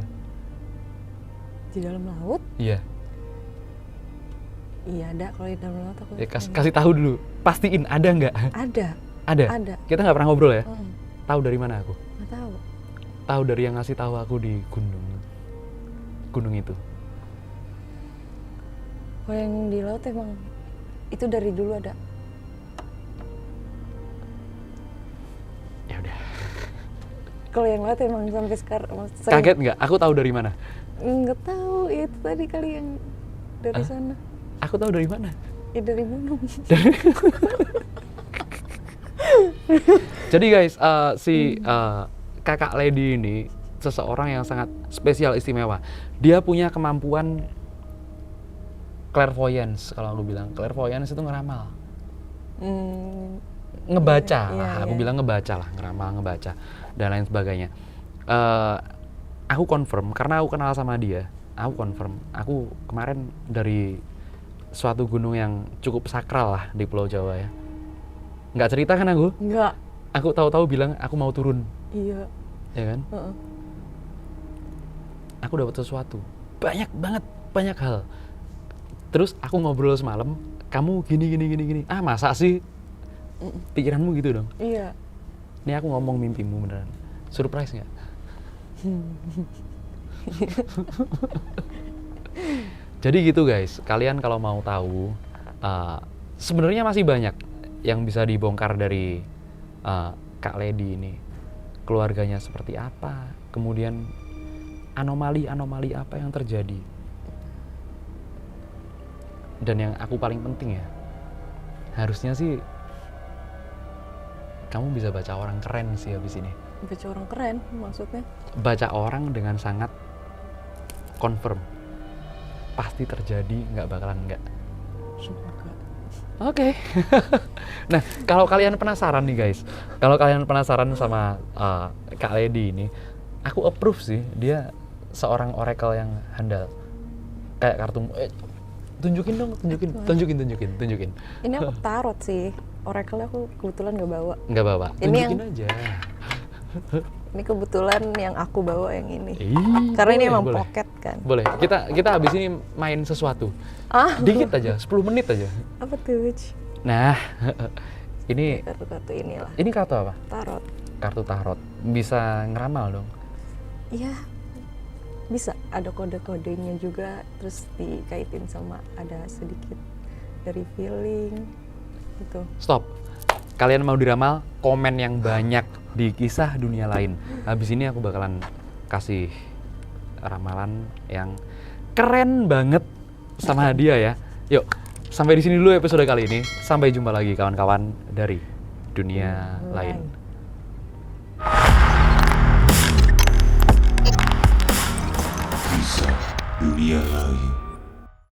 Di dalam laut? Iya. Iya ada, kalau di dalam laut aku Ya, kasih tahu dulu, pastiin ada nggak? ada. Ada. Ada. Kita nggak pernah ngobrol ya? Mm, Tahu dari mana aku? nggak tahu. Tahu dari yang ngasih tahu aku di gunung itu. Kalau yang di laut emang itu dari dulu ada. Ya udah. Kalau yang laut emang sampai sekarang Kaget nggak? Aku tahu dari mana? Nggak tahu, itu tadi kali yang dari Hah? sana. Aku tahu dari mana? Ya dari gunung. Jadi guys, kakak Lady ini seseorang yang sangat spesial, istimewa. Dia punya kemampuan clairvoyance, kalau aku bilang. Clairvoyance itu ngeramal. Ngebaca Iya, lah, iya, aku iya. bilang ngebaca lah, ngeramal, ngebaca, dan lain sebagainya. Aku confirm, karena aku kenal sama dia. Aku confirm, aku kemarin dari suatu gunung yang cukup sakral lah di Pulau Jawa ya. Nggak cerita kan aku? Nggak. Aku tahu-tahu bilang aku mau turun, Iya. ya kan? Heeh. Aku dapat sesuatu, banyak hal. Terus aku ngobrol semalam, kamu gini. Ah masa sih? Pikiranmu gitu dong. Iya. Ini aku ngomong mimpimu beneran. Surprise nggak? Jadi gitu guys, kalian kalau mau tahu, sebenarnya masih banyak yang bisa dibongkar dari Kak Lady ini. Keluarganya seperti apa, kemudian anomali apa yang terjadi. Dan yang aku paling penting ya, harusnya sih kamu bisa baca orang keren sih habis ini. Baca orang keren maksudnya. Baca orang dengan sangat confirm. Pasti terjadi, nggak bakalan nggak. Semoga. Oke. Nah, kalau kalian penasaran nih guys, kalau kalian penasaran sama Kak Lady ini, aku approve sih, dia seorang oracle yang handal. Kayak kartu, tunjukin dong, tunjukin. Ini aku tarot sih. Oracle aku kebetulan nggak bawa. Nggak bawa, Ini tunjukin yang- aja. Ini kebetulan yang aku bawa yang ini. Ih, Karena ini boleh, emang boleh. pocket kan. Boleh, kita habis ini main sesuatu. Dikit aja, 10 menit aja. Apa tuh? Nah, ini Kartu-kartu inilah. ini kartu apa? Tarot. Kartu tarot. Bisa ngeramal dong. Iya. Bisa ada kode-kodenya juga, terus dikaitin sama ada sedikit dari feeling gitu. Stop. Kalian mau diramal, komen yang banyak di kisah dunia lain. Habis ini aku bakalan kasih ramalan yang keren banget sama dia ya. Yuk, sampai di sini dulu episode kali ini. Sampai jumpa lagi kawan-kawan dari dunia lain. Kisah dunia lain.